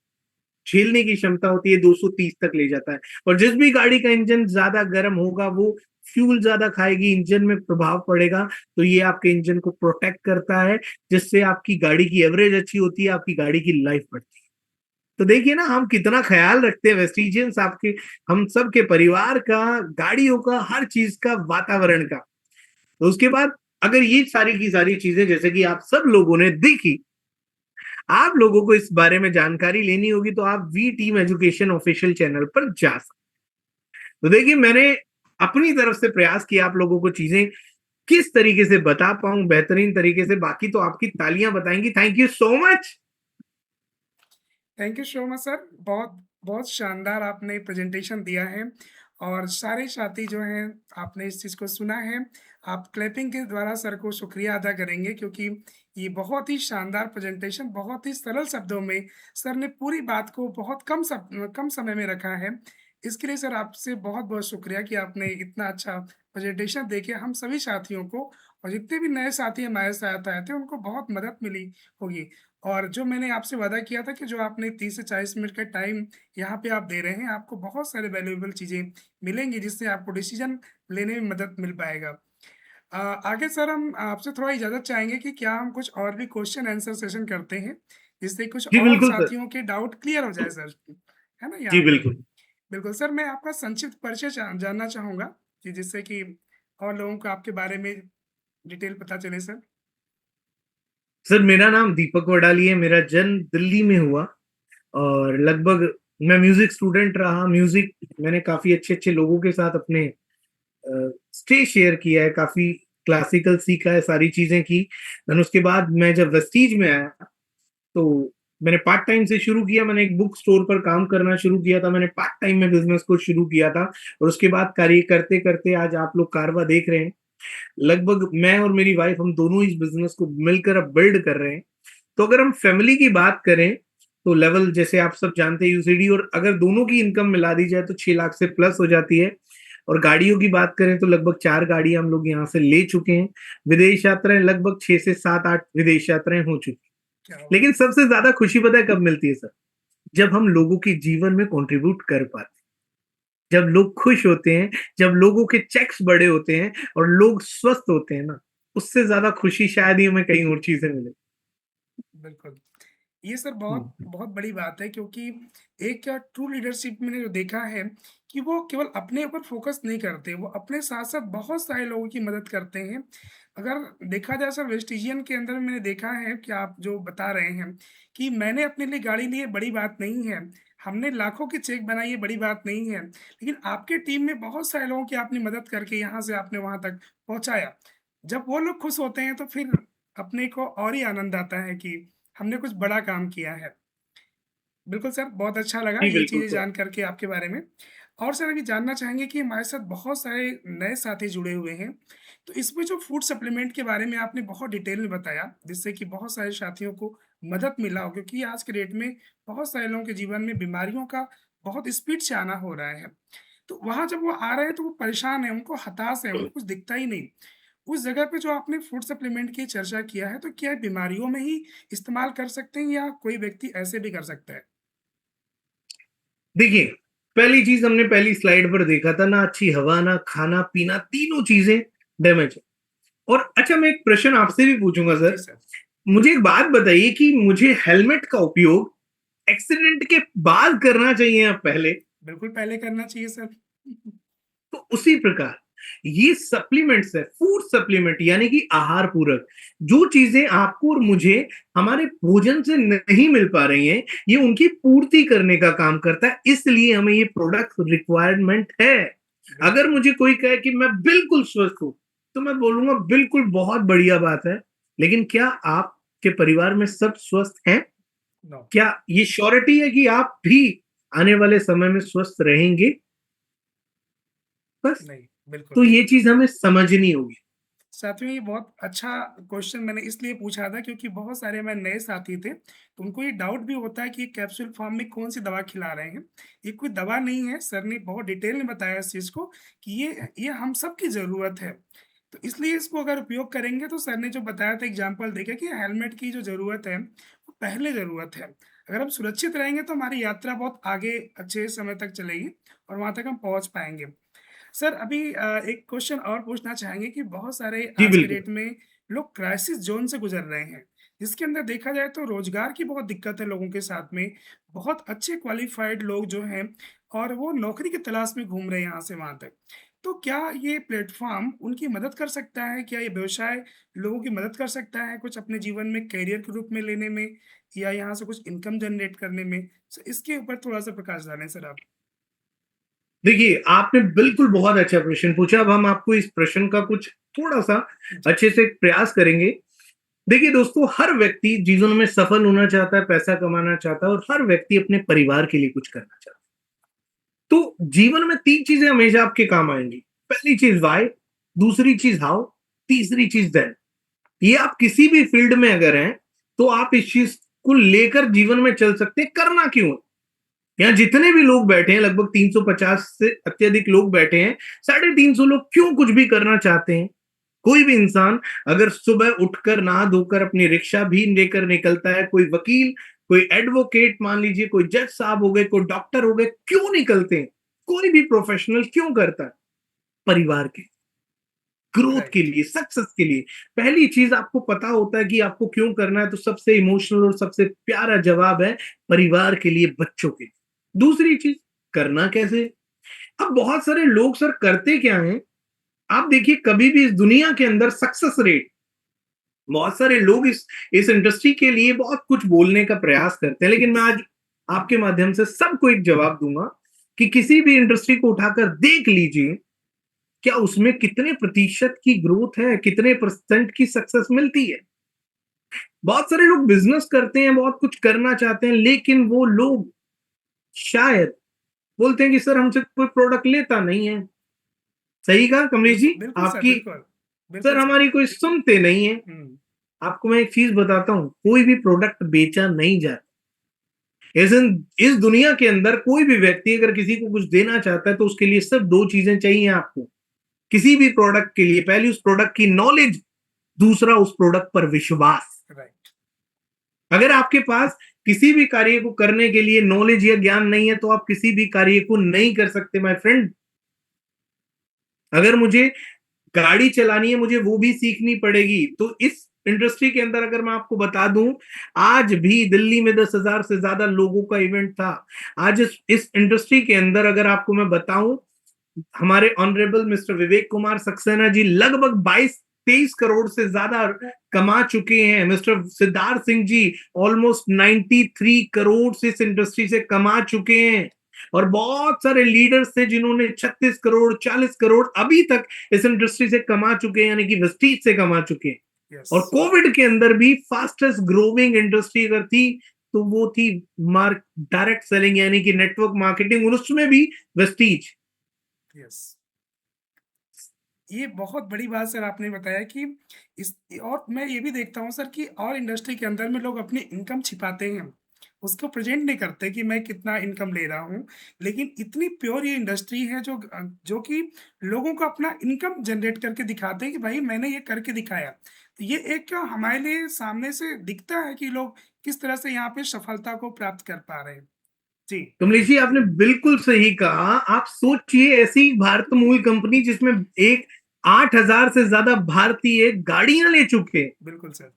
झेलने की क्षमता होती है, 230 तक ले जाता है। और जिस भी गाड़ी का इंजन ज्यादा गर्म होगा वो फ्यूल ज्यादा खाएगी, इंजन में प्रभाव पड़ेगा। तो ये आपके इंजन को प्रोटेक्ट करता है, जिससे आपकी गाड़ी की एवरेज अच्छी होती है, आपकी गाड़ी की लाइफ बढ़ती है। तो देखिए ना, हम कितना ख्याल रखते हैं वेस्टिजियंस आपके, हम सब के परिवार का, गाड़ियों का, हर चीज का, वातावरण का। तो उसके बाद अगर ये सारी की सारी चीजें जैसे कि आप सब लोगों ने देखी, आप लोगों को इस बारे में जानकारी लेनी होगी, तो आप V team education official channel पर जा सकते। तो देखिए, मैंने अपनी तरफ से प्रयास किया आप लोगों को चीजें किस तरीके से बता पाऊं बेहतरीन तरीके से। बाकी तो आपकी तालियां बताएंगी। Thank you so much. Thank you so much sir. बहुत बहुत शानदार आपने प्रेजेंटेशन दिया है और सारे साथी जो हैं आपने इस चीज़ को सुना है। आप क्लैपिंग के द्वारा सर को शुक्रिया अदा करेंगे, क्योंकि ये बहुत ही शानदार प्रेजेंटेशन, बहुत ही सरल शब्दों में सर ने पूरी बात को बहुत कम समय में रखा है। इसके लिए सर आपसे बहुत-बहुत शुक्रिया कि आपने इतना अच्छा प्रेजेंटेशन देके हम सभी साथियों को और जितने भी नए साथी हमारे साथ आए थे उनको बहुत मदद मिली होगी। और जो मैंने आपसे वादा किया था कि जो आपने 30 से 40 मिनट का टाइम यहाँ पे आप दे रहे हैं, आपको बहुत सारे वैल्यूएबल चीज़ें मिलेंगी, जिससे आपको डिसीज़न लेने में मदद मिल पाएगा। आगे सर हम आपसे थोड़ा इजाज़त चाहेंगे कि क्या हम कुछ और भी क्वेश्चन आंसर सेशन करते हैं, जिससे कुछ जी और बिल्कुल सर। साथियों के डाउट क्लियर हो जाए सर, है ना जी यहाँ पे? बिल्कुल। बिल्कुल सर, मैं आपका संक्षिप्त परिचय जानना चाहूँगा कि जिससे कि और लोगों को आपके बारे में डिटेल पता चले सर। सर मेरा नाम दीपक वडाली है, मेरा जन्म दिल्ली में हुआ और लगभग मैं म्यूजिक स्टूडेंट रहा। म्यूजिक मैंने काफी अच्छे अच्छे लोगों के साथ अपने स्टेज शेयर किया है, काफी क्लासिकल सीखा है, सारी चीजें की। देन उसके बाद मैं जब वेस्टीज में आया तो मैंने पार्ट टाइम से शुरू किया। मैंने एक बुक स्टोर पर काम करना शुरू किया था, मैंने पार्ट टाइम में बिजनेस को शुरू किया था। और उसके बाद कार्य करते करते आज आप लोग कारवा देख रहे हैं। लगभग मैं और मेरी वाइफ, हम दोनों इस बिजनेस को मिलकर अब बिल्ड कर रहे हैं। तो अगर हम फैमिली की बात करें तो लेवल जैसे आप सब जानते हैं यूसीडी, और अगर दोनों की इनकम मिला दी जाए तो 6 लाख से प्लस हो जाती है। और गाड़ियों की बात करें तो लगभग 4 गाड़ियां हम लोग यहाँ से ले चुके हैं। विदेश यात्राएं लगभग 6 से 7-8 विदेश यात्राएं हो चुकी। क्या लेकिन सबसे ज्यादा खुशी पता है कब मिलती है सर? जब हम लोगों के जीवन में कंट्रीब्यूट कर पाते हैं, जब लोग खुश होते हैं, जब लोगों के चेक्स बड़े होते हैं और लोग स्वस्थ होते हैं ना, उससे ज्यादा खुशी शायद ही हमें कहीं और चीजें मिले। बिल्कुल। ये सर बहुत हम्म। बहुत बड़ी बात है, क्योंकि एक क्या ट्रू लीडरशिप मैंने जो देखा है कि वो केवल अपने ऊपर फोकस नहीं करते, वो अपने साथ-साथ बहुत सारे लोगों की मदद करते हैं। अगर देखा जाए सर, वेस्टिजियन के अंदर मैंने देखा है कि आप जो बता रहे हैं कि मैंने अपने लिए गाड़ी ली है, बड़ी बात नहीं है। हमने लाखों की चेक बनाई है, बड़ी बात नहीं है। लेकिन आपके टीम में बहुत सारे लोगों की आपने मदद करके यहाँ से आपने वहाँ तक पहुँचाया। जब वो लोग खुश होते हैं तो फिर अपने को और ही आनंद आता है कि हमने कुछ बड़ा काम किया है। बिल्कुल सर, बहुत अच्छा लगा जी ये बिल्कुल चीज़ें सर। जान कर के आपके बारे में। और सर अभी जानना चाहेंगे कि हमारे साथ बहुत सारे नए साथी जुड़े हुए हैं, तो इसमें जो फूड सप्लीमेंट के बारे में आपने बहुत डिटेल में बताया, जिससे कि बहुत सारे साथियों को मदद मिला हो, क्योंकि आज के डेट में बहुत सारे लोगों के जीवन में बीमारियों का बहुत स्पीड से आना हो रहा है। तो वहाँ जब वो आ रहे हैं तो वो परेशान हैं, उनको हताश है, उनको कुछ दिखता ही नहीं। उस जगह पे जो आपने फूड सप्लीमेंट की चर्चा किया है, तो क्या बीमारियों में ही इस्तेमाल कर सकते हैं या कोई व्यक्ति ऐसे भी कर सकता है? देखिए, पहली चीज हमने पहली स्लाइड पर देखा था ना, अच्छी हवा, ना खाना पीना, तीनों चीजें डैमेज है। और अच्छा, मैं एक प्रश्न आपसे भी पूछूंगा जी सर। सर। मुझे एक बात बताइए कि मुझे हेलमेट का उपयोग एक्सीडेंट के बाद करना चाहिए या पहले? बिल्कुल पहले करना चाहिए सर। तो उसी प्रकार ये सप्लीमेंट्स है, फूड सप्लीमेंट यानी कि आहार पूरक, जो चीजें आपको और मुझे हमारे भोजन से नहीं मिल पा रही हैं, ये उनकी पूर्ति करने का काम करता है। इसलिए हमें ये प्रोडक्ट रिक्वायरमेंट है। अगर बिल्कुल, मुझे कोई कहे कि मैं बिल्कुल स्वस्थ हूं, तो मैं बोलूंगा बिल्कुल, बहुत बढ़िया बात है। लेकिन क्या आपके परिवार में सब स्वस्थ हैं? नो, क्या ये श्योरिटी है कि आप भी आने वाले समय में स्वस्थ रहेंगे? बस। नहीं, बिल्कुल तो नहीं। ये चीज हमें समझनी होगी। साथ में ये बहुत अच्छा क्वेश्चन मैंने इसलिए पूछा था क्योंकि बहुत सारे हमारे नए साथी थे, तो उनको ये डाउट भी होता है कि ये कैप्सूल फॉर्म में कौन-सी दवा खिला रहे हैं। ये कोई दवा नहीं है, सर ने बहुत डिटेल में बताया इस चीज़ को कि ये हम सबकी ज़रूरत है। तो इसलिए इसको अगर उपयोग करेंगे तो सर ने जो बताया था एग्ज़ाम्पल देके कि हेलमेट की जो ज़रूरत है, वो पहले ज़रूरत है। अगर हम सुरक्षित रहेंगे तो हमारी यात्रा बहुत आगे अच्छे समय तक चलेगी और वहाँ तक हम पहुँच पाएँगे। सर अभी एक क्वेश्चन और पूछना चाहेंगे कि बहुत सारे जी आज के बिल्कुल। डेट में लोग क्राइसिस ज़ोन से गुज़र रहे हैं। जिसके अंदर देखा जाए तो रोज़गार की बहुत दिक्कत है लोगों के साथ में। बहुत अच्छे क्वालिफ़ाइड लोग जो हैं और वो नौकरी की तलाश में घूम रहे हैं यहाँ से वहाँ तक। तो क्या ये प्लेटफ़ॉर्म उनकी मदद कर सकता है? क्या ये व्यवसाय लोगों की मदद कर सकता है कुछ अपने जीवन में करियर के रूप में लेने में या यहाँ से कुछ इनकम जनरेट करने में? इसके ऊपर थोड़ा-सा प्रकाश डालें सर आप। देखिए, आपने बिल्कुल बहुत अच्छा प्रश्न पूछा। अब हम आपको इस प्रश्न का कुछ थोड़ा-सा जी, अच्छे से प्रयास करेंगे। देखिए दोस्तों, हर व्यक्ति जीवन में सफल होना चाहता है, पैसा कमाना चाहता है और हर व्यक्ति अपने परिवार के लिए कुछ करना चाहता है। तो जीवन में 3 चीज़ें हमेशा आपके काम आएँगी। पहली चीज़ व्हाय, दूसरी चीज़ हाउ, तीसरी चीज़ व्हेन। ये आप किसी भी फील्ड में अगर हैं, तो आप इस चीज़ को लेकर जीवन में चल सकते हैं, करना क्यों है? यहाँ जितने भी लोग बैठे हैं, लगभग 350 से अत्यधिक लोग बैठे हैं, 350 लोग क्यों कुछ भी करना चाहते हैं? कोई भी इंसान अगर सुबह उठकर नहा धोकर अपनी रिक्शा भी लेकर निकलता है, कोई वकील, कोई एडवोकेट मान लीजिए, कोई जज साहब हो गए, कोई डॉक्टर हो गए, क्यों निकलते हैं? कोई भी प्रोफेशनल क्यों करता है? परिवार के ग्रोथ के राइट, लिए, सक्सेस के लिए। पहली चीज आपको पता होता है कि आपको क्यों करना है, तो सबसे इमोशनल और सबसे प्यारा जवाब है परिवार के लिए, बच्चों के लिए। दूसरी चीज, करना कैसे? अब बहुत सारे लोग सर करते क्या हैं? आप देखिए, कभी भी इस दुनिया के अंदर सक्सेस रेट, बहुत सारे लोग इस इंडस्ट्री के लिए बहुत कुछ बोलने का प्रयास करते हैं, लेकिन मैं यस, आज आपके माध्यम से सबको एक जवाब दूंगा कि किसी भी इंडस्ट्री को उठाकर देख लीजिए, क्या उसमें कितने प्रतिशत की ग्रोथ है, कितने परसेंट की सक्सेस मिलती है। बहुत सारे लोग बिजनेस करते हैं, बहुत कुछ करना चाहते हैं, लेकिन वो लोग शायद बोलते हैं कि सर हमसे कोई प्रोडक्ट लेता नहीं है। सही कहा कमलेश जी, बिल्कुल, बिल्कुल सर, आपकी। बिल्कुल। सर बिल्कुल सर। हमारी कोई सुनते नहीं है। हुँ, आपको मैं एक चीज बताता हूं, कोई भी प्रोडक्ट बेचा नहीं जाता। इस दुनिया के अंदर कोई भी व्यक्ति अगर किसी को कुछ देना चाहता है, तो उसके लिए सिर्फ 2 चीजें चाहिए आपको। किसी भी प्रोडक्ट के लिए, पहली उस प्रोडक्ट की नॉलेज, दूसरा उस प्रोडक्ट पर विश्वास। राइट, अगर आपके पास किसी भी कार्य को करने के लिए नॉलेज या ज्ञान नहीं है, तो आप किसी भी कार्य को नहीं कर सकते माय फ्रेंड। अगर मुझे गाड़ी चलानी है, मुझे वो भी सीखनी पड़ेगी। तो इस इंडस्ट्री के अंदर अगर मैं आपको बता दूं, आज भी दिल्ली में 10,000 से ज्यादा लोगों का इवेंट था। आज इस इंडस्ट्री के अंदर अगर आपको मैं बताऊं, हमारे ऑनरेबल मिस्टर विवेक कुमार सक्सेना जी लगभग 22-23 करोड़ से ज्यादा कमा चुके हैं। मिस्टर सिद्धार्थ सिंह जी ऑलमोस्ट 93 करोड़ से इस इंडस्ट्री से कमा चुके हैं। और बहुत सारे लीडर्स थे जिन्होंने 36 करोड़ 40 करोड़ अभी तक इस इंडस्ट्री से कमा चुके हैं, यानी कि वेस्टीज से कमा चुके हैं। यस, और कोविड के अंदर भी फास्टेस्ट ग्रोइंग इंडस्ट्री अगर थी, तो वो थी मार्क डायरेक्ट सेलिंग, यानी कि नेटवर्क मार्केटिंग, और उसमें भी वेस्टीज। यस। ये बहुत बड़ी बात सर आपने बताया कि इस और मैं ये भी देखता हूँ सर कि और इंडस्ट्री के अंदर में लोग अपनी इनकम छिपाते हैं। उसको प्रेज़ेंट नहीं करते कि मैं कितना इनकम ले रहा हूँ। लेकिन इतनी प्योर ये इंडस्ट्री है जो कि लोगों को अपना इनकम जनरेट करके दिखाते हैं कि भाई मैंने ये करके दिखाया। तो ये एक हमारे लिए सामने से दिखता है कि लोग किस तरह से यहाँ पे सफलता को प्राप्त कर पा रहे हैं। जी, कमलेश जी, आपने बिल्कुल सही कहा। आप सोचिए, ऐसी भारत मूल कंपनी जिसमें एक 8,000 से ज्यादा भारतीय गाड़ियां ले चुके हैं। बिल्कुल सर।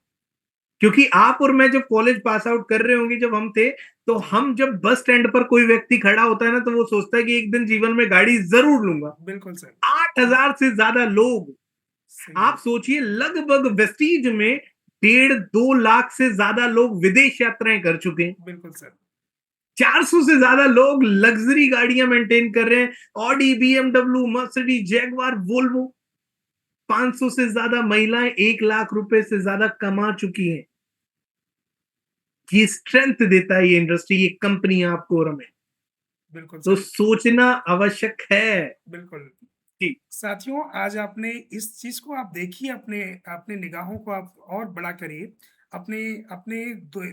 क्योंकि आप और मैं जब कॉलेज पास आउट कर रहे होंगे, जब हम थे, तो जी, हम जब बस स्टैंड पर कोई व्यक्ति खड़ा होता है ना, तो वो सोचता है कि एक दिन जीवन में गाड़ी जरूर लूंगा। बिल्कुल सर। 8,000 से ज्यादा लोग। सही आप बात। सोचिए, लगभग वेस्टीज में 1.5-2 लाख से ज्यादा लोग विदेश यात्राएं कर चुके हैं। बिल्कुल सर। 400 से ज्यादा लोग लग्जरी गाड़ियां मेंटेन कर रहे हैं, Audi, BMW, Mercedes, Jaguar, Volvo. 500 से ज्यादा महिलाएं 1 लाख रुपए से ज्यादा कमा चुकी हैं। ये स्ट्रेंथ देता है, ये इंडस्ट्री, ये कंपनी आपको और हमें। बिल्कुल तो सर, सोचना आवश्यक है। बिल्कुल। जी। साथियों, आज आपने इस चीज़ को आप देखिए, अपने अपने निगाहों को आप और बड़ा करिए। अपने अपने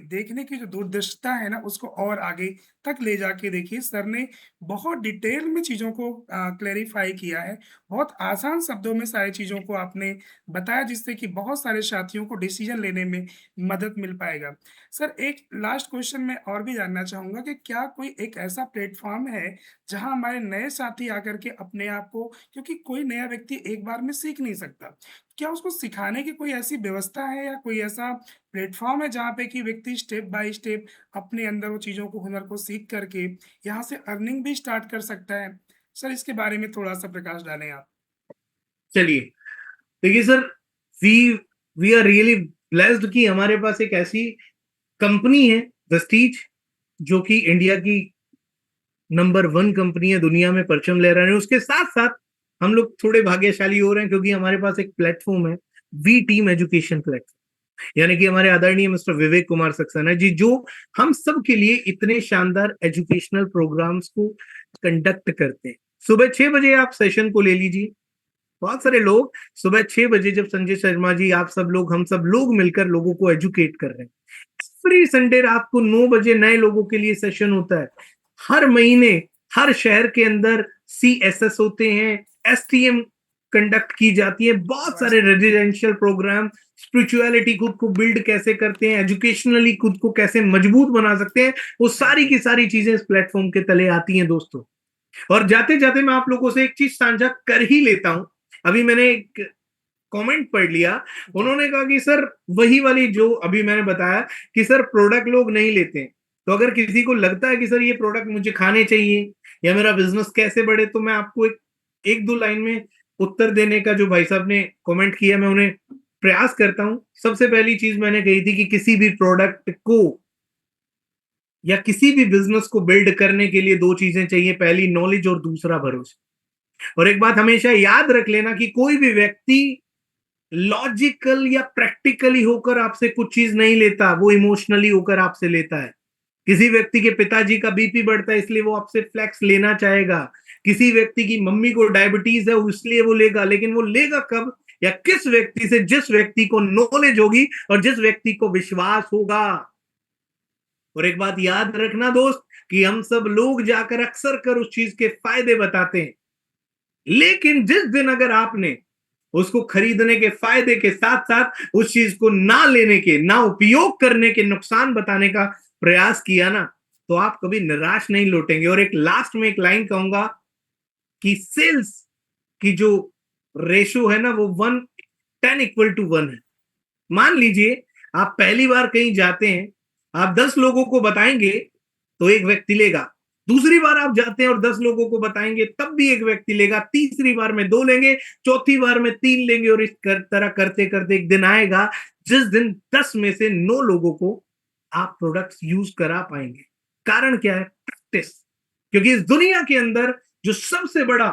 देखने की जो दूरदर्शिता है ना, उसको और आगे तक ले जाके देखिए। सर ने बहुत डिटेल में चीज़ों को क्लैरिफ़ाई किया है। बहुत आसान शब्दों में सारी चीज़ों को आपने बताया, जिससे कि बहुत सारे साथियों को डिसीज़न लेने में मदद मिल पाएगा। सर, एक लास्ट क्वेश्चन मैं और भी जानना चाहूँगा कि क्या कोई एक ऐसा प्लेटफ़ॉर्म है, जहाँ हमारे नए साथी आकर के अपने आप को, क्योंकि कोई नया व्यक्ति एक बार में सीख नहीं सकता। क्या उसको सिखाने की कोई ऐसी व्यवस्था है या कोई ऐसा प्लेटफ़ॉर्म है जहाँ पे कि व्यक्ति स्टेप बाय स्टेप अपने अंदर वो चीज़ों को, हुनर को सीख करके यहाँ से अर्निंग भी स्टार्ट कर सकता है? सर, इसके बारे में थोड़ा-सा प्रकाश डालें आप। चलिए, देखिए sir, we we are really blessed कि हमारे पास एक ऐसी कंपनी है, वेस्टीज, जो कि इंडिया की नंबर 1 कंपनी है, दुनिया में परचम लहरा रहे हैं। उसके साथ-साथ हम लोग थोड़े भाग्यशाली हो रहे हैं क्योंकि हमारे पास एक प्लेटफ़ॉर्म है, वी टीम एजुकेशन प्लेटफ़ॉर्म। यानी कि हमारे आदरणीय मिस्टर विवेक कुमार सक्सेना जी, जो हम सब के लिए इतने शानदार एजुकेशनल प्रोग्राम्स को कंडक्ट करते हैं। सुबह 6 बजे आप सेशन को ले लीजिए। बहुत सारे लोग सुबह 6 बजे, जब संजय शर्मा जी, आप सब लोग, हम सब लोग मिलकर लोगों को एजुकेट कर रहे हैं। एवरी संडे रात को 9 बजे नए लोगों के लिए सेशन होता है। हर महीने हर शहर के अंदर सीएसएस होते हैं, एसटीएम कंडक्ट की जाती है, बहुत सारे रेजिडेंशियल प्रोग्राम, स्पिरिचुअलिटी, खुद को बिल्ड कैसे करते हैं, एजुकेशनली खुद को कैसे मजबूत बना सकते हैं, वो सारी की सारी चीजें इस प्लेटफॉर्म के तले आती हैं दोस्तों। और जाते जाते मैं आप लोगों से एक चीज साझा कर ही लेता हूं। अभी मैंने एक कमेंट पढ़ लिया, उन्होंने कहा कि सर, वही वाली जो अभी मैंने बताया कि सर प्रोडक्ट लोग नहीं लेते हैं। तो अगर किसी को लगता है कि सर ये प्रोडक्ट मुझे खाने चाहिए या मेरा बिजनेस कैसे बढ़े, तो मैं आपको एक एक दो लाइन में उत्तर देने का, जो भाई साहब ने कमेंट किया, मैं उन्हें प्रयास करता हूं। सबसे पहली चीज मैंने कही थी कि किसी भी प्रोडक्ट को या किसी भी बिजनेस को बिल्ड करने के लिए 2 चीजें चाहिए, पहली नॉलेज और दूसरा भरोसा। और एक बात हमेशा याद रख लेना कि कोई भी व्यक्ति लॉजिकल या प्रैक्टिकली होकर आपसे कुछ चीज नहीं लेता, वो इमोशनली होकर आपसे लेता है। किसी व्यक्ति के पिताजी का बीपी बढ़ता है, इसलिए वो आपसे फ्लैक्स लेना चाहेगा। किसी व्यक्ति की मम्मी को डायबिटीज है, इसलिए वो लेगा, लेकिन वो लेगा कब या किस व्यक्ति से? जिस व्यक्ति को नॉलेज होगी और जिस व्यक्ति को विश्वास होगा। और एक बात याद रखना दोस्त, कि हम सब लोग जाकर अक्सर कर उस चीज के फायदे बताते हैं, लेकिन जिस दिन अगर आपने उसको खरीदने के फायदे के साथ साथ उस चीज को ना लेने के, ना उपयोग करने के नुकसान बताने का प्रयास किया ना, तो आप कभी निराश नहीं लौटेंगे। और एक लास्ट में एक लाइन कहूंगा कि सेल्स की जो रेशो है ना, वो 10:1 है। मान लीजिए आप पहली बार कहीं जाते हैं, आप 10 लोगों को बताएंगे तो एक व्यक्ति लेगा। दूसरी बार आप जाते हैं और 10 लोगों को बताएंगे, तब भी एक व्यक्ति लेगा। तीसरी बार में 2 लेंगे, चौथी बार में 3 लेंगे, और इस तरह करते करते एक दिन आएगा जिस दिन 10 में से 9 लोगों को आप प्रोडक्ट्स यूज करा पाएंगे। कारण क्या है? प्रैक्टिस। क्योंकि इस दुनिया के अंदर जो सबसे बड़ा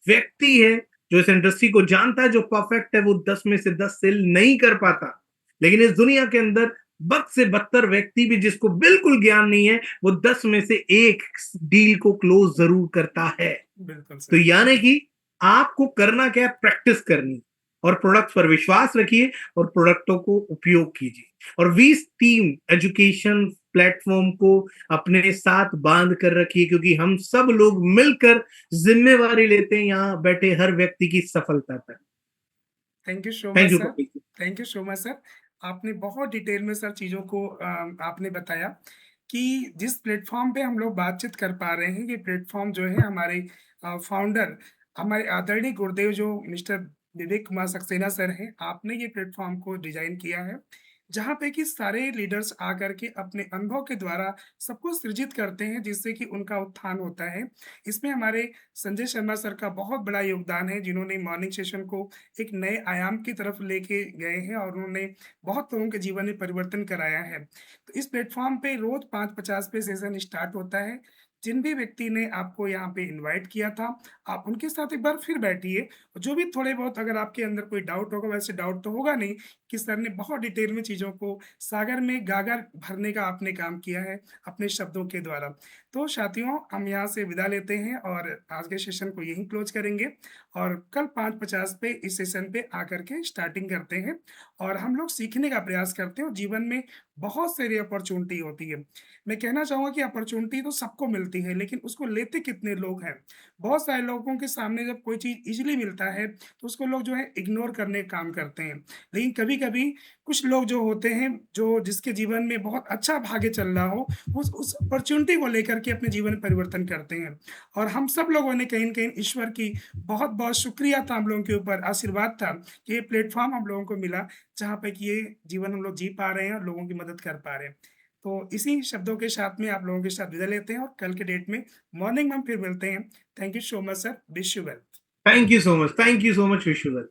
व्यक्ति है, जो इस इंडस्ट्री को जानता है, जो परफेक्ट है, वो 10 में से 10 सेल नहीं कर पाता। लेकिन इस दुनिया के अंदर बद से बदतर व्यक्ति भी, जिसको बिल्कुल ज्ञान नहीं है, वो 10 में से 1 डील को क्लोज जरूर करता है। बिल्कुल तो सर। यानी कि आपको करना क्या है? प्रैक्टिस करनी, और प्रोडक्ट पर विश्वास रखिए और प्रोडक्टों को उपयोग कीजिए। और वी टीम एजुकेशन प्लेटफॉर्म को अपने साथ बांध कर रखिए, क्योंकि हम सब लोग मिलकर जिम्मेवारी लेते हैं यहां बैठे हर व्यक्ति की सफलता पर। Thank you so much thank you sir. Kapil. Thank you so much sir. आपने बहुत डिटेल में सर चीज़ों को आपने बताया कि जिस प्लेटफ़ॉर्म पे हम लोग बातचीत कर पा रहे हैं, ये प्लेटफ़ॉर्म जो है हमारे फाउंडर, हमारे आदरणीय गुरुदेव जो मिस्टर विवेक कुमार सक्सेना सर हैं, आपने ये प्लेटफ़ॉर्म को डिज़ाइन किया है, जहाँ पे कि सारे लीडर्स आकर के अपने अनुभव के द्वारा सबको सृजित करते हैं, जिससे कि उनका उत्थान होता है। इसमें हमारे संजय शर्मा सर का बहुत बड़ा योगदान है, जिन्होंने मॉर्निंग सेशन को एक नए आयाम की तरफ लेके गए हैं और उन्होंने बहुत लोगों के जीवन में परिवर्तन कराया है। तो इस प्लेटफ़ॉर्म पे रोज़ 5:50 पे सेशन स्टार्ट होता है। जिन भी व्यक्ति ने आपको यहाँ पे इनवाइट किया था, आप उनके साथ एक बार फिर बैठिए। जो भी थोड़े बहुत अगर आपके अंदर कोई डाउट होगा, वैसे डाउट तो होगा नहीं कि सर ने बहुत डिटेल में चीज़ों को सागर में गागर भरने का आपने काम किया है अपने शब्दों के द्वारा। तो साथियों, हम यहाँ से विदा लेते हैं और आज के सेशन को यहीं क्लोज करेंगे और कल 5:50 पे इस सेशन पे आकर के स्टार्टिंग करते हैं और हम लोग सीखने का प्रयास करते हैं और जीवन में बहुत सारी अपॉर्चुनिटी होती है। मैं कहना चाहूँगा कि अपॉर्चुनिटी तो सबको मिलती है, लेकिन उसको लेते कितने लोग हैं। बहुत सारे लोगों के सामने जब कोई चीज़ ईज़िली मिलता है, तो उसको लोग जो है इग्नोर करने का काम करते हैं। लेकिन कभी-कभी कुछ लोग जो होते हैं, जो जिसके जीवन में बहुत अच्छा भाग्य चल रहा हो, उस अपॉर्चुनिटी को लेकर के अपने जीवन में परिवर्तन करते हैं। और हम सब लोगों ने कहीं न कहीं ईश्वर की बहुत-बहुत शुक्रिया था हम लोगों के ऊपर, आशीर्वाद था कि ये प्लेटफ़ॉर्म हम लोगों को मिला, जहाँ पे कि ये जीवन हम लोग जी पा रहे हैं और लोगों की मदद कर पा रहे हैं। तो इसी शब्दों के साथ में आप लोगों के साथ विदा लेते हैं और कल के डेट में मॉर्निंग में हम फिर मिलते हैं। Thank you so much sir, wish you well. Thank you so much, wish you well.